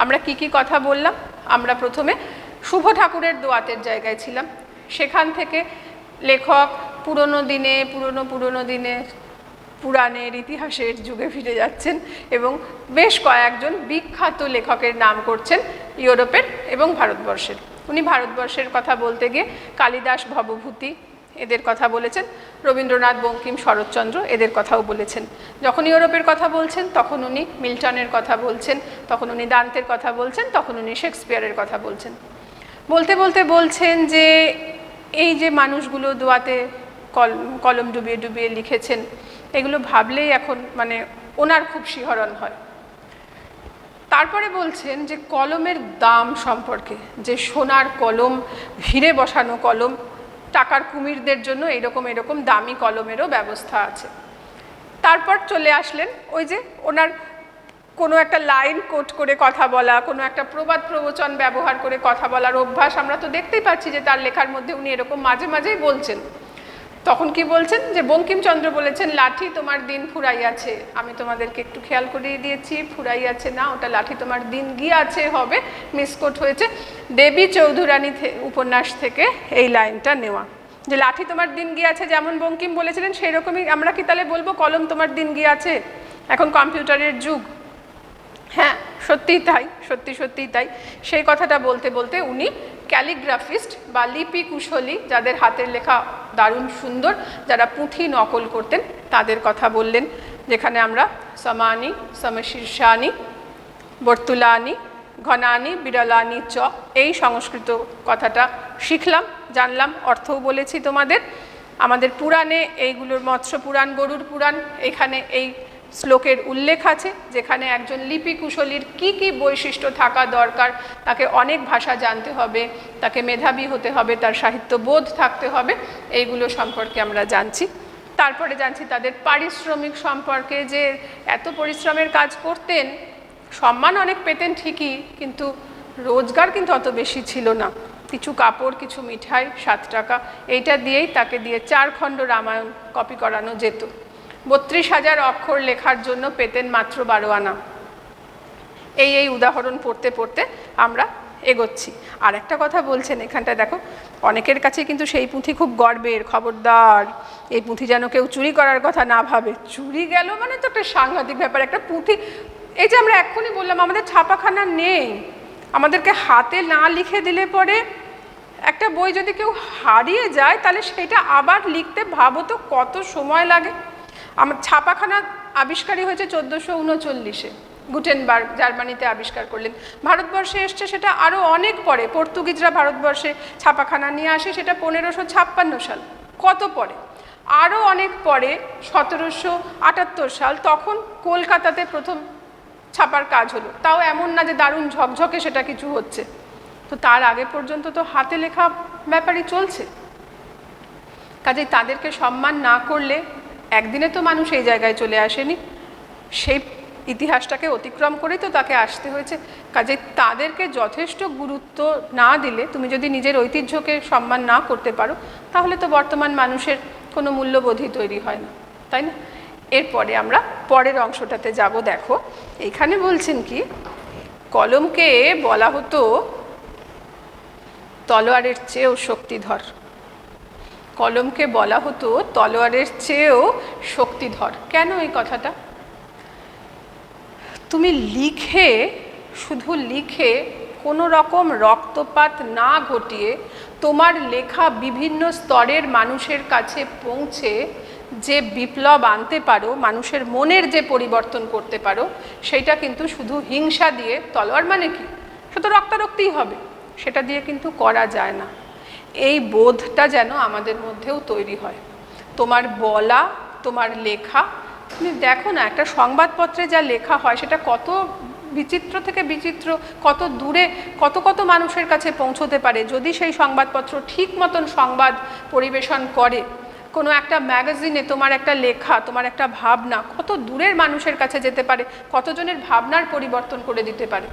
আমরা কি কি কথা বললাম? আমরা প্রথমে শুভ ঠাকুরের দোয়াতের জায়গায় ছিলাম, সেখান থেকে লেখক পুরনো দিনে পুরাণের ইতিহাসের যুগে ফিরে যাচ্ছেন এবং বেশ কয়েকজন বিখ্যাত লেখকের নাম করছেন ইউরোপের এবং ভারতবর্ষের। উনি ভারতবর্ষের কথা বলতে গিয়ে কালিদাস, ভবভূতি এদের কথা বলেছেন, রবীন্দ্রনাথ, বঙ্কিম, শরৎচন্দ্র এদের কথাও বলেছেন। যখন ইউরোপের কথা বলছেন তখন উনি মিল্টনের কথা বলছেন, তখন উনি দান্তের কথা বলছেন, তখন উনি শেক্সপিয়ারের কথা বলছেন। বলতে বলতে বলছেন যে এই যে মানুষগুলো দোয়াতে কলম ডুবিয়ে লিখেছেন, এগুলো ভাবলেই এখন মানে ওনার খুব শিহরণ হয়। তারপরে বলছেন যে কলমের দাম সম্পর্কে, যে সোনার কলম, ভিড়ে বসানো কলম, টাকার কুমিরদের জন্য এরকম দামি কলমেরও ব্যবস্থা আছে। তারপর চলে আসলেন ওই যে ওনার কোনো একটা লাইন কোট করে কথা বলা, কোনো একটা প্রবাদ প্রবচন ব্যবহার করে কথা বলার অভ্যাস আমরা তো দেখতেই পাচ্ছি যে তার লেখার মধ্যে উনি এরকম মাঝে মাঝেই বলছেন। তখন কি বলছেন, যে বঙ্কিমচন্দ্র বলেছেন লাঠি তোমার দিন ফুরাইয়াছে। আমি তোমাদেরকে একটু খেয়াল করিয়ে দিয়েছি, ফুরাইয়াছে না, ওটা লাঠি তোমার দিন গিয়াছে হবে, মিসকোট হয়েছে। দেবী চৌধুরানী উপন্যাস থেকে এই লাইনটা নেওয়া, যে লাঠি তোমার দিন গিয়াছে যেমন বঙ্কিম বলেছিলেন, সেই রকমই আমরা কি তাহলে বলবো কলম তোমার দিন গিয়াছে? এখন কম্পিউটারের যুগ, হ্যাঁ সত্যিই তাই, সত্যিই তাই। সেই কথাটা বলতে বলতে উনি ক্যালিগ্রাফিস্ট বা লিপি কুশলী, যাদের হাতের লেখা দারুণ সুন্দর, যারা পুঁথি নকল করতেন, তাদের কথা বললেন, যেখানে আমরা সমানি, সমশীর্ষানি, বর্তুলানি, ঘনানি, বিরলানি চ, এই সংস্কৃত কথাটা শিখলাম, জানলাম, অর্থও বলেছি তোমাদের। আমাদের পুরাণে এইগুলোর মৎস্য পুরাণ, গরুড় পুরাণ, এখানে এই শ্লোকের উল্লেখ আছে, যেখানে একজন লিপি কুশলীর কী কী বৈশিষ্ট্য থাকা দরকার। তাকে অনেক ভাষা জানতে হবে, তাকে মেধাবী হতে হবে, তার সাহিত্যবোধ থাকতে হবে, এইগুলো সম্পর্কে আমরা জানছি। তারপরে জানছি তাদের পারিশ্রমিক সম্পর্কে, যে এত পরিশ্রমের কাজ করতেন, সম্মান অনেক পেতেন ঠিকই, কিন্তু রোজগার কিন্তু অত বেশি ছিল না। কিছু কাপড়, কিছু মিঠাই, 7 টাকা, এইটা দিয়েই তাকে দিয়ে 4 খণ্ড রামায়ণ কপি করানো যেত। 32,000 অক্ষর লেখার জন্য পেতেন মাত্র 12 আনা। এই উদাহরণ পড়তে পড়তে আমরা এগোচ্ছি। আর একটা কথা বলছেন এখানটা দেখো, অনেকের কাছে কিন্তু সেই পুঁথি খুব গর্বের, খবরদার এই পুঁথি যেন কেউ চুরি করার কথা না ভাবে। চুরি গেল মানে তো একটা সাংঘাতিক ব্যাপার। একটা পুঁথি, এই যে আমরা এক্ষুনি বললাম আমাদের ছাপাখানা নেই, আমাদেরকে হাতে না লিখে দিলে পরে একটা বই যদি কেউ হারিয়ে যায়, তাহলে সেটা আবার লিখতে ভাবো তো কত সময় লাগে। আমার ছাপাখানা আবিষ্কারই হয়েছে 1439-এ, গুটেনবার্গ জার্মানিতে আবিষ্কার করলেন। ভারতবর্ষে এসছে সেটা আরও অনেক পরে, পর্তুগিজরা ভারতবর্ষে ছাপাখানা নিয়ে আসে, সেটা 1556 সাল, কত পরে। আরও অনেক পরে 1778 সাল, তখন কলকাতাতে প্রথম ছাপার কাজ হলো। তাও এমন না যে দারুণ ঝকঝকে সেটা কিছু হচ্ছে, তো তার আগে পর্যন্ত তো হাতে লেখা ব্যাপারই চলছে। কাজেই তাদেরকে সম্মান না করলে একদিনে তো মানুষ এই জায়গায় চলে আসেনি, সেই ইতিহাসটাকে অতিক্রম করেই তো তাকে আসতে হয়েছে। কাজেই তাদেরকে যথেষ্ট গুরুত্ব না দিলে, তুমি যদি নিজের ঐতিহ্যকে সম্মান না করতে পারো, তাহলে তো বর্তমান মানুষের কোনো মূল্যবোধই তৈরি হয় না, তাই না? এরপরে আমরা পরের অংশটাতে যাব। দেখো এখানে বলছেন কি, কলমকে বলা হতো তলোয়ারের চেয়েও শক্তিধর। কলমকে বলা হতো তলোয়ারের চেয়েও শক্তিধর। কেন এই কথাটা? তুমি লিখে, শুধু লিখে কোনো রকম রক্তপাত না ঘটিয়ে তোমার লেখা বিভিন্ন স্তরের মানুষের কাছে পৌঁছে যে বিপ্লব আনতে পারো, মানুষের মনের যে পরিবর্তন করতে পারো, সেটা কিন্তু শুধু হিংসা দিয়ে, তলোয়ার মানে কি, সে তো রক্তারক্তিই হবে, সেটা দিয়ে কিন্তু করা যায় না। এই বোধটা যেন আমাদের মধ্যেও তৈরি হয়। তোমার বলা, তোমার লেখা, তুমি দেখো না একটা সংবাদপত্রে যা লেখা হয় সেটা কত বিচিত্র থেকে বিচিত্র, কত দূরে কত কত মানুষের কাছে পৌঁছতে পারে যদি সেই সংবাদপত্র ঠিক মতন সংবাদ পরিবেশন করে। কোনো একটা ম্যাগাজিনে তোমার একটা লেখা, তোমার একটা ভাবনা কত দূরের মানুষের কাছে যেতে পারে, কতজনের ভাবনার পরিবর্তন করে দিতে পারে,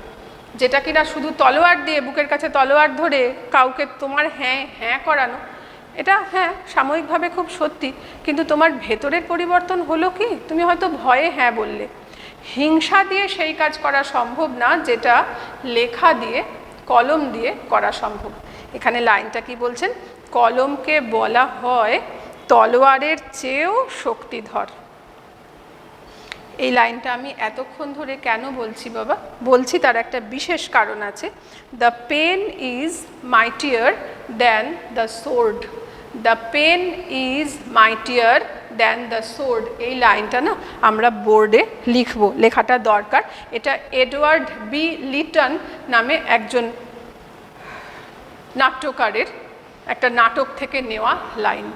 যেটা কিনা শুধু তলোয়ার দিয়ে, বুকের কাছে তলোয়ার ধরে কাউকে তোমার হ্যাঁ হ্যাঁ করানো, এটা হ্যাঁ সাময়িকভাবে খুব সত্যি, কিন্তু তোমার ভেতরের পরিবর্তন হলো কি? তুমি হয়তো ভয়ে হ্যাঁ বললে। হিংসা দিয়ে সেই কাজ করা সম্ভব না যেটা লেখা দিয়ে, কলম দিয়ে করা সম্ভব। এখানে লাইনটা কি বলছেন? কলমকে বলা হয় তলোয়ারের চেয়েও শক্তিধর। এই লাইনটা আমি এতক্ষণ ধরে কেন বলছি বাবা? বলছি তার একটা বিশেষ কারণ আছে। The pen is mightier than the sword. The pen is mightier than the sword. এই লাইনটা না আমরা বোর্ডে লিখব, লেখাটা দরকার। এটা এডওয়ার্ড বি লিটন নামে একজন নাট্যকারের একটা নাটক থেকে নেওয়া লাইন।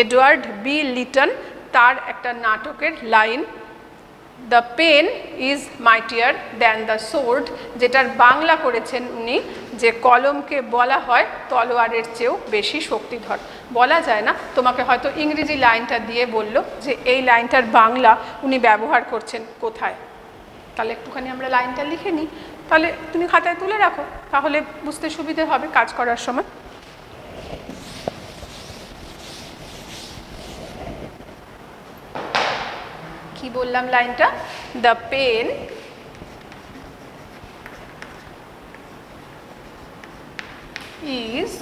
এডওয়ার্ড বি লিটন, তার একটা নাটকের লাইন, the pen is mightier than the sword, যেটার বাংলা করেছেন উনি যে কলমকে বলা হয় তলোয়ারের চেয়েও বেশি শক্তিধর। বলা যায় না, তোমাকে হয়তো ইংরেজি লাইনটা দিয়ে বলল যে এই লাইনটার বাংলা উনি ব্যবহার করছেন কোথায়, তাহলে একটুখানি আমরা লাইনটা লিখে নিই, তাহলে তুমি খাতায় তুলে রাখো, তাহলে বুঝতে সুবিধে হবে কাজ করার সময়। কি বললাম লাইনটা? The pen is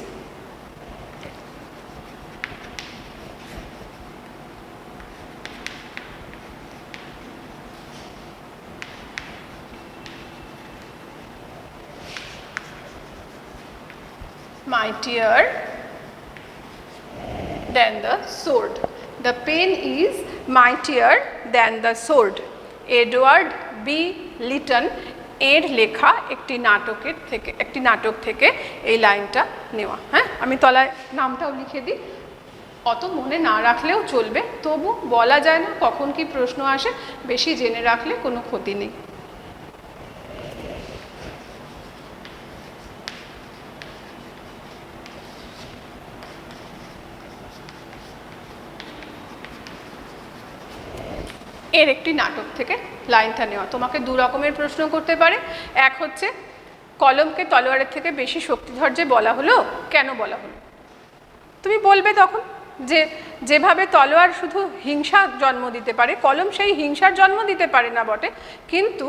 mightier than the sword. The pen is mightier than the sword. Edward B Lytton এর লেখা একটি নাটক থেকে এই লাইনটা নেওয়া। হ্যাঁ, আমি তলায় নামটাও লিখে দিই, অত মনে না রাখলেও চলবে, তবু বলা যায় না কখন কি প্রশ্ন আসে, বেশি জেনে রাখলে কোনো ক্ষতি নেই। এর একটি নাটক থেকে লাইনটা নেওয়া। তোমাকে দু রকমের প্রশ্ন করতে পারে। এক হচ্ছে কলমকে তলোয়ারের থেকে বেশি শক্তিধর যে বলা হলো, কেন বলা হলো? তুমি বলবে তখন যে যেভাবে তলোয়ার শুধু হিংসা জন্ম দিতে পারে, কলম সেই হিংসার জন্ম দিতে পারে না বটে, কিন্তু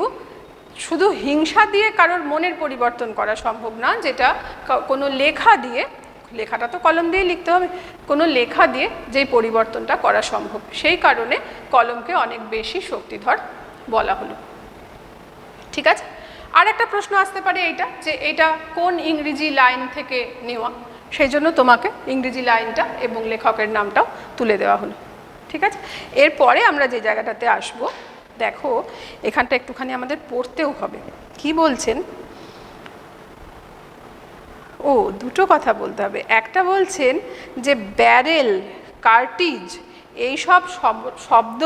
শুধু হিংসা দিয়ে কারোর মনের পরিবর্তন করা সম্ভব না, যেটা কোনো লেখা দিয়ে, লেখাটা তো কলম দিয়েই লিখতে হবে, কোনো লেখা দিয়ে যেই পরিবর্তনটা করা সম্ভব, সেই কারণে কলমকে অনেক বেশি শক্তিধর বলা হলো। ঠিক আছে, আর একটা প্রশ্ন আসতে পারে এইটা, যে এটা কোন ইংরেজি লাইন থেকে নেওয়া, সেই জন্য তোমাকে ইংরেজি লাইনটা এবং লেখকের নামটাও তুলে দেওয়া হলো। ঠিক আছে, এরপরে আমরা যে জায়গাটাতে আসব, দেখো এখানটা একটুখানি আমাদের পড়তেও হবে। কি বলছেন? ও, দুটো কথা বলতে হবে। একটা বলছেন যে ব্যারেল, কার্টিজ, এই সব শব্দ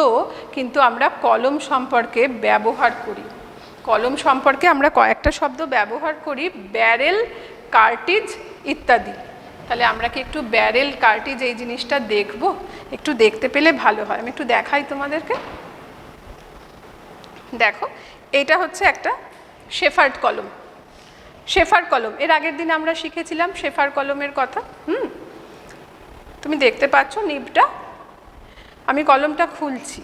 কিন্তু আমরা কলম সম্পর্কে ব্যবহার করি। কলম সম্পর্কে আমরা কয়েকটা শব্দ ব্যবহার করি, ব্যারেল, কার্টিজ ইত্যাদি। তাহলে আমরা কি একটু ব্যারেল, কার্টিজ এই জিনিসটা দেখব? একটু দেখতে পেলে ভালো হয়। আমি একটু দেখাই তোমাদেরকে। দেখো, এইটা হচ্ছে একটা শেফার্ড কলম। শেফার কলম, এর আগের দিন আমরা শিখেছিলাম শেফার কলমের কথা। তুমি দেখতে পাচ্ছ নিবটা? আমি কলমটা খুলছি।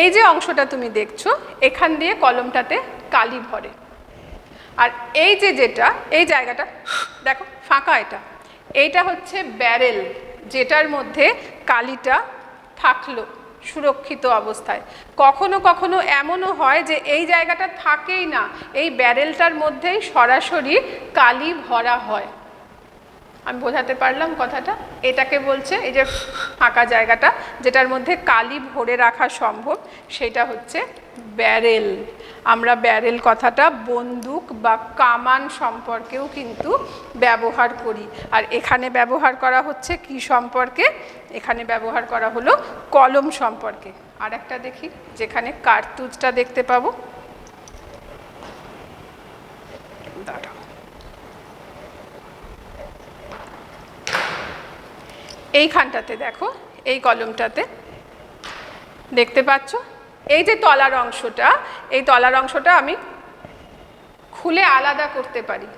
এই যে অংশটা তুমি দেখছো, এখান দিয়ে কলমটাতে কালি ভরে। আর এই যে যেটা, এই জায়গাটা দেখো ফাঁকা, এইটা হচ্ছে ব্যারেল, যেটার মধ্যে কালিটা থাকলো সুরক্ষিত অবস্থায়। কখনো কখনো এমনও হয় যে এই জায়গাটা থাকেই না, এই ব্যারেলটার মধ্যেই সরাসরি কালি ভরা হয়। আমি বোঝাতে পারলাম কথাটা? এটাকে বলছে, এই যে ফাঁকা জায়গাটা যেটার মধ্যে কালি ভরে রাখা সম্ভব, সেটা হচ্ছে ব্যারেল। আমরা ব্যারেল কথাটা বন্দুক বা কামান সম্পর্কেও কিন্তু ব্যবহার করি। আর এখানে ব্যবহার করা হচ্ছে কি সম্পর্কে? এখানে ব্যবহার করা হলো কলম সম্পর্কে। আর একটা দেখি, যেখানে কার্তুজটা দেখতে পাবো, দাঁড়াও, এইখানটাতে দেখো, এই কলমটাতে দেখতে পাচ্ছ এই যে তলার অংশটা, এই তলার অংশটা আমি খুলে আলাদা করতে পারি।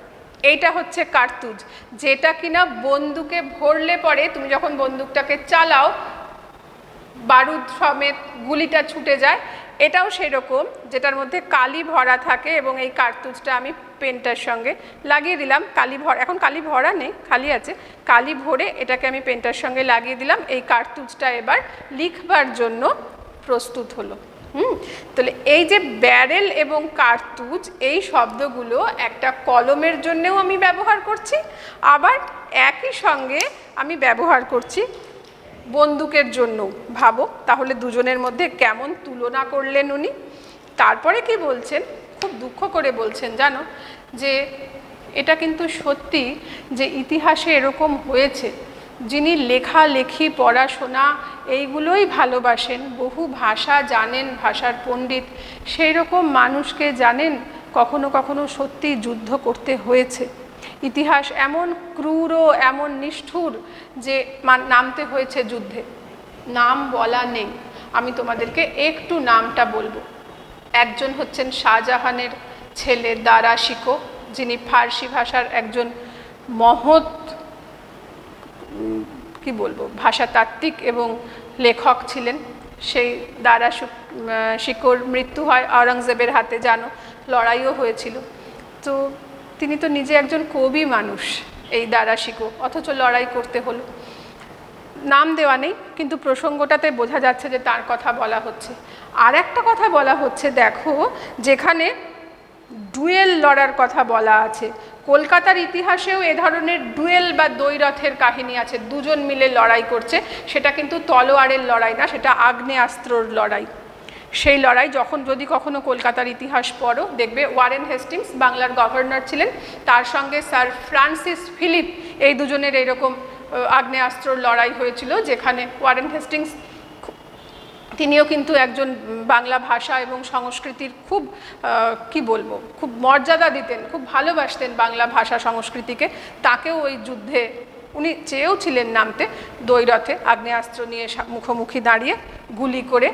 এইটা হচ্ছে কার্তুজ, যেটা কিনা বন্দুকে ভরলে পরে তুমি যখন বন্দুকটাকে চালাও, বারুদ সমেত গুলিটা ছুটে যায়। এটাও সেরকম, যেটার মধ্যে কালি ভরা থাকে, এবং এই কার্তুজটা আমি পেনটার সঙ্গে লাগিয়ে দিলাম। কালি ভরা, এখন কালি ভরা নেই, খালি আছে, কালি ভরে এটাকে আমি পেনটার সঙ্গে লাগিয়ে দিলাম। এই কার্তুজটা এবার লিখবার জন্য প্রস্তুত হলো। তাহলে এই যে ব্যারেল এবং কার্তুজ, এই শব্দগুলো একটা কলমের জন্যেও আমি ব্যবহার করছি, আবার একই সঙ্গে আমি ব্যবহার করছি বন্দুকের জন্য। ভাবো তাহলে দুজনের মধ্যে কেমন তুলনা করলেন উনি। তারপরে কি বলছেন, খুব দুঃখ করে বলছেন জানো, যে এটা কিন্তু সত্যি যে ইতিহাসে এরকম হয়েছে, যিনি লেখালেখি, পড়াশোনা এইগুলোই ভালোবাসেন, বহু ভাষা জানেন, ভাষার পণ্ডিত, সেই রকম মানুষকে জানেন কখনো কখনো সত্যি যুদ্ধ করতে হয়েছে। ইতিহাস এমন ক্রূর, এমন নিষ্ঠুর যে নামতে হয়েছে যুদ্ধে। নাম বলা নেই, আমি তোমাদেরকে একটু নামটা বলবো। একজন হচ্ছেন শাহজাহানের ছেলে দারা শিকো, যিনি ফার্সি ভাষার একজন মহৎ, কি বলবো, ভাষাতাত্ত্বিক এবং লেখক ছিলেন। সেই দারা শিকোর মৃত্যু হয় আওরঙ্গজেবের হাতে, জানো, লড়াইও হয়েছিল। তো তিনি তো নিজে একজন কবি মানুষ, এই দারা শিকো, অথচ লড়াই করতে হলো। নাম দেওয়া নেই, কিন্তু প্রসঙ্গটাতে বোঝা যাচ্ছে যে তার কথা বলা হচ্ছে। আর একটা কথা বলা হচ্ছে, দেখো, যেখানে ডুয়েল লড়ার কথা বলা আছে, কলকাতার ইতিহাসেও এ ধরনের ডুয়েল বা দ্বৈরথের কাহিনী আছে, দুজন মিলে লড়াই করছে। সেটা কিন্তু তলোয়ারের লড়াই না, সেটা আগ্নেয়াস্ত্রর লড়াই। সেই লড়াই যখন যদি কখনো কলকাতার ইতিহাস পড়ো, দেখবে ওয়ারেন হেস্টিংস বাংলার গভর্নর ছিলেন, তার সঙ্গে স্যার ফ্রান্সিস ফিলিপ, এই দুজনের এইরকম আগ্নেয়াস্ত্রর লড়াই হয়েছিল, যেখানে ওয়ারেন হেস্টিংস তিনিও কিন্তু একজন বাংলা ভাষা এবং সংস্কৃতির খুব কি বলবো, খুব মর্যাদা দিতেন, খুব ভালোবাসতেন বাংলা ভাষা সংস্কৃতিকে। তাকেও ওই যুদ্ধে উনি চেয়েও ছিলেন নামতে, দ্বৈরথে আগ্নেয়াস্ত্র নিয়ে মুখোমুখি দাঁড়িয়ে গুলি করে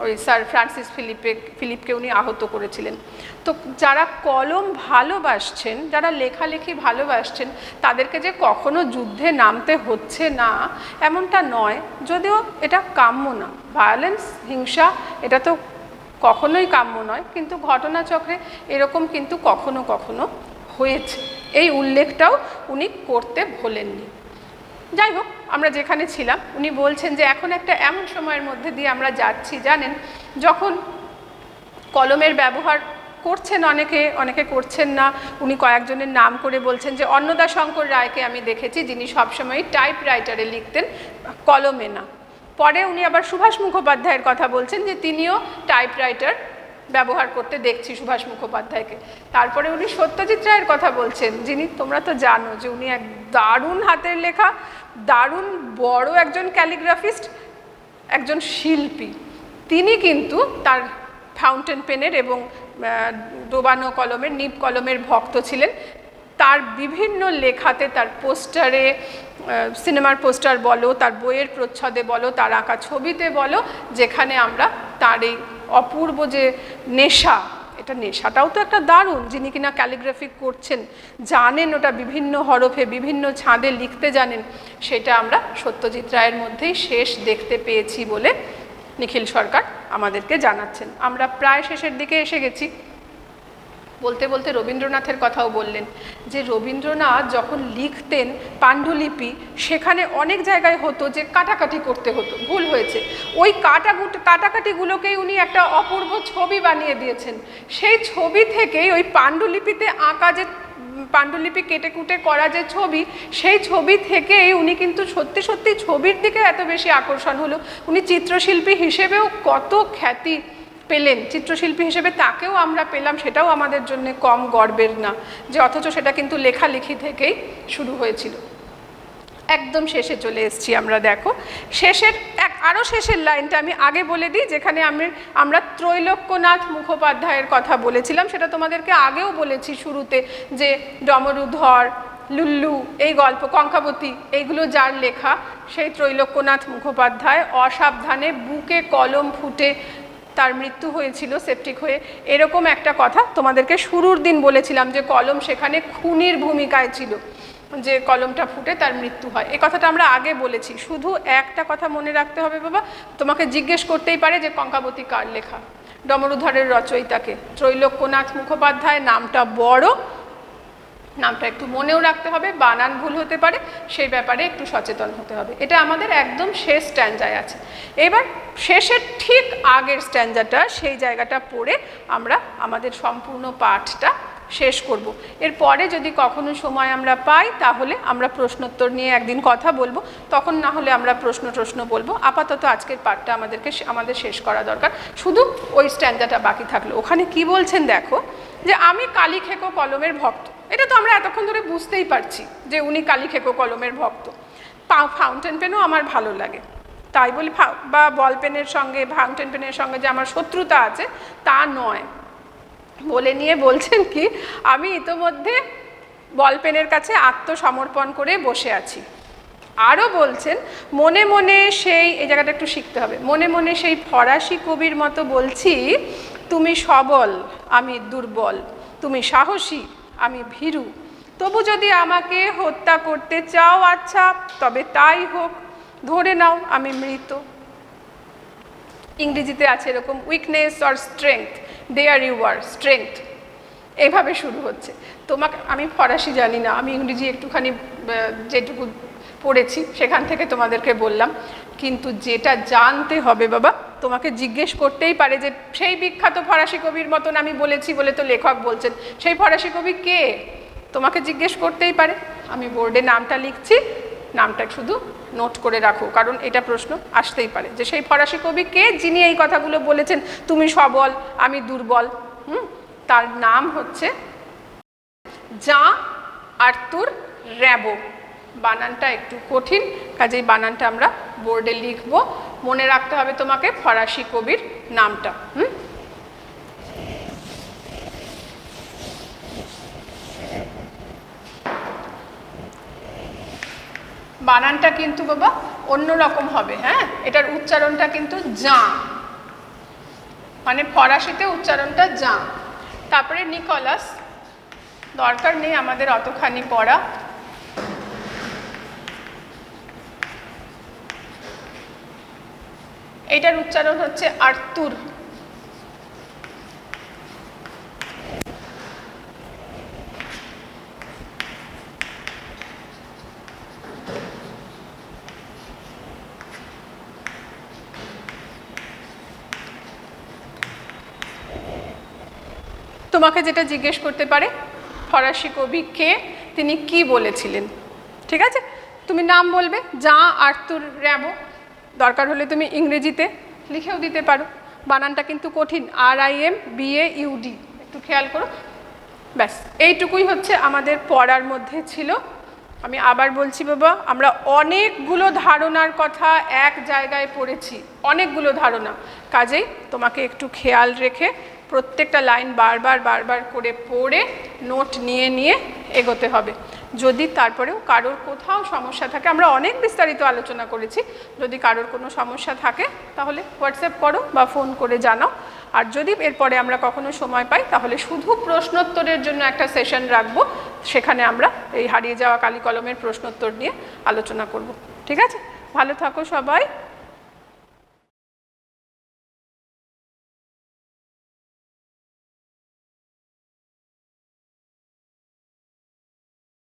ওই স্যার ফ্রান্সিস ফিলিপকে উনি আহত করেছিলেন। তো যারা কলম ভালোবাসছেন, যারা লেখালেখি ভালোবাসছেন, তাদেরকে যে কখনো যুদ্ধে নামতে হচ্ছে না এমনটা নয়, যদিও এটা কাম্য না। ভায়োলেন্স, হিংসা, এটা তো কখনোই কাম্য নয়, কিন্তু ঘটনাচক্রে এরকম কিন্তু কখনো কখনো হয়েছে। এই উল্লেখটাও উনি করতে ভোলেননি। যাই হোক, আমরা যেখানে ছিলাম, উনি বলছেন যে এখন একটা এমন সময়ের মধ্যে দিয়ে আমরা যাচ্ছি, জানেন, যখন কলমের ব্যবহার করছেন অনেকে, অনেকে করছেন না। উনি কয়েকজনের নাম করে বলছেন যে অন্নদা শঙ্কর রায়কে আমি দেখেছি, যিনি সবসময় টাইপরাইটারে লিখতেন, কলমে না। পরে উনি আবার সুভাষ মুখোপাধ্যায়ের কথা বলছেন যে তিনিও টাইপরাইটার ব্যবহার করতে দেখছি সুভাষ মুখোপাধ্যায়কে। তারপরে উনি সত্যজিৎ রায়ের কথা বলছেন, যিনি, তোমরা তো জানো যে উনি এক দারুণ হাতের লেখা, দারুণ বড় একজন ক্যালিগ্রাফিস্ট, একজন শিল্পী। তিনি কিন্তু তার ফাউন্টেন পেনের এবং ডোবানো কলমের, নিব কলমের ভক্ত ছিলেন। তার বিভিন্ন লেখাতে, তার পোস্টারে, সিনেমার পোস্টার বলো, তার বইয়ের প্রচ্ছদে বলো, তার আঁকা ছবিতে বলো, যেখানে আমরা তার এই অপূর্ব যে নেশা, এটা নেশাটাও তো একটা দারুণ, যিনি কিনা ক্যালিগ্রাফি করছেন, জানেন ওটা বিভিন্ন হরফে বিভিন্ন ছাঁদে লিখতে জানেন, সেটা আমরা সত্যজিৎ রায়ের মধ্যেই শেষ দেখতে পেয়েছি বলে নিখিল সরকার আমাদেরকে জানাচ্ছেন। আমরা প্রায় শেষের দিকে এসে গেছি। বলতে বলতে রবীন্দ্রনাথের কথাও বললেন যে রবীন্দ্রনাথ যখন লিখতেন পাণ্ডুলিপি, সেখানে অনেক জায়গায় হতো যে কাটাকাটি করতে হতো, ভুল হয়েছে, ওই কাটাকাটিগুলোকেই উনি একটা অপূর্ব ছবি বানিয়ে দিয়েছেন। সেই ছবি থেকেই ওই পাণ্ডুলিপিতে আঁকা যে পাণ্ডুলিপি কেটে কুটে করা যে ছবি, সেই ছবি থেকেই উনি কিন্তু সত্যি সত্যি ছবির দিকে এত বেশি আকর্ষণ হলো। উনি চিত্রশিল্পী হিসেবেও কত খ্যাতি পেলেন, চিত্রশিল্পী হিসেবে তাকেও আমরা পেলাম, সেটাও আমাদের জন্য কম গর্বের না, যে অথচ সেটা কিন্তু লেখালেখি থেকেই শুরু হয়েছিল। একদম শেষে চলে এসেছি আমরা, দেখো শেষের আরও শেষের লাইনটা আমি আগে বলে দিই, যেখানে আমরা ত্রৈলোক্যনাথ মুখোপাধ্যায়ের কথা বলেছিলাম, সেটা তোমাদেরকে আগেও বলেছি শুরুতে, যে ডমরুধর, লুল্লু, এই গল্প, কঙ্কাবতী, এইগুলো যার লেখা, সেই ত্রৈলোক্যনাথ মুখোপাধ্যায় অসাবধানে বুকে কলম ফুটে তার মৃত্যু হয়েছিল সেপটিক হয়ে। এরকম একটা কথা তোমাদেরকে শুরুর দিন বলেছিলাম, যে কলম সেখানে খুনির ভূমিকায় ছিল, যে কলমটা ফুটে তার মৃত্যু হয়। এই কথাটা আমরা আগে বলেছি। শুধু একটা কথা মনে রাখতে হবে বাবা, তোমাকে জিজ্ঞেস করতেই পারে যে কঙ্কাবতী কার লেখা, ডমরুধরের রচয়িতাকে। ত্রৈলোক্যনাথ মুখোপাধ্যায় নামটা বড়, নামটা একটু মনেও রাখতে হবে, বানান ভুল হতে পারে, সেই ব্যাপারে একটু সচেতন হতে হবে। এটা আমাদের একদম শেষ স্ট্যান্জায় আছে। এবার শেষের ঠিক আগের স্ট্যান্জাটা, সেই জায়গাটা পড়ে আমরা আমাদের সম্পূর্ণ পাঠটা শেষ করব। এরপরে যদি কখনো সময় আমরা পাই, তাহলে আমরা প্রশ্নোত্তর নিয়ে একদিন কথা বলবো, তখন না হলে আমরা প্রশ্ন বলবো। আপাতত আজকের পাঠটা আমাদের শেষ করা দরকার। শুধু ওই স্ট্যান্জাটা বাকি থাকলো। ওখানে কি বলছেন দেখো, যে আমি কালিখেকো কলমের ভক্ত। এটা তো আমরা এতক্ষণ ধরে বুঝতেই পারছি যে উনি কালিখেকো কলমের ভক্ত। ফাউন্টেন পেনও আমার ভালো লাগে, তাই বলি, বা বল পেনের সঙ্গে, ফাউন্টেন পেনের সঙ্গে যে আমার শত্রুতা আছে তা নয়। বলে নিয়ে বলছেন কি, আমি ইতোমধ্যে বল পেনের কাছে আত্মসমর্পণ করে বসে আছি। আরও বলছেন, মনে মনে সেই, এই জায়গাটা একটু শিখতে হবে, মনে মনে সেই ফরাসি কবির মতো বলছি, তুমি সবল, আমি দুর্বল, তুমি সাহসী, আমি ভীরু, তবু যদি আমাকে হত্যা করতে চাও, আচ্ছা তবে তাই হোক, ধরে নাও আমি মৃত। ইংরেজিতে আছে এরকম weakness or strength, there you are, strength, এইভাবে শুরু হচ্ছে। তোমাকে, আমি ফরাসি জানি না, আমি ইংরেজি একটুখানি যেটুকু পড়েছি সেখান থেকে তোমাদেরকে বললাম, কিন্তু যেটা জানতে হবে বাবা, তোমাকে জিজ্ঞেস করতেই পারে যে সেই বিখ্যাত ফরাসি কবির মতন আমি বলেছি বলে তো লেখক বলছেন, সেই ফরাসি কবি কে, তোমাকে জিজ্ঞেস করতেই পারে। আমি বোর্ডে নামটা লিখছি, নামটা শুধু নোট করে রাখো, কারণ এটা প্রশ্ন আসতেই পারে যে সেই ফরাসি কবি কে যিনি এই কথাগুলো বলেছেন, তুমি সবল আমি দুর্বল। তার নাম হচ্ছে জাঁ আর্তুর র্যাবো। বানানটা একটু কঠিন, কাজেই বানানটা আমরা বোর্ডে লিখব। মনে রাখতে হবে তোমাকে ফরাসি কবির নামটা। বানানটা কিন্তু বাবা অন্যরকম হবে, হ্যাঁ, এটার উচ্চারণটা কিন্তু জাঁ, মানে ফরাসিতে উচ্চারণটা জাঁ। তারপরে নিকোলাস, দরকার নেই আমাদের অতখানি পড়া। এটার উচ্চারণ হচ্ছে আর্তুর। তোমাকে যেটা জিজ্ঞেস করতে পারে ফরাসি কবি কে, তিনি কি বলেছিলেন, ঠিক আছে, তুমি নাম বলবে জাঁ আর্তুর র্যাবো। দরকার হলে তুমি ইংরেজিতে লিখেও দিতে পারো। বানানটা কিন্তু কঠিন, RIMBAUD, একটু খেয়াল করো। ব্যাস এইটুকুই হচ্ছে আমাদের পড়ার মধ্যে ছিল। আমি আবার বলছি বাবা, আমরা অনেকগুলো ধারণার কথা এক জায়গায় পড়েছি, অনেকগুলো ধারণা, কাজেই তোমাকে একটু খেয়াল রেখে প্রত্যেকটা লাইন বারবার বারবার করে পড়ে নোট নিয়ে নিয়ে এগোতে হবে। যদি তারপরেও কারোর কোথাও সমস্যা থাকে, আমরা অনেক বিস্তারিত আলোচনা করেছি, যদি কারোর কোনো সমস্যা থাকে তাহলে হোয়াটসঅ্যাপ করো বা ফোন করে জানাও। আর যদি এরপরে আমরা কখনো সময় পাই তাহলে শুধু প্রশ্নোত্তরের জন্য একটা সেশন রাখবো, সেখানে আমরা এই হারিয়ে যাওয়া কালি কলমের প্রশ্নোত্তর নিয়ে আলোচনা করব। ঠিক আছে, ভালো থাকো সবাই।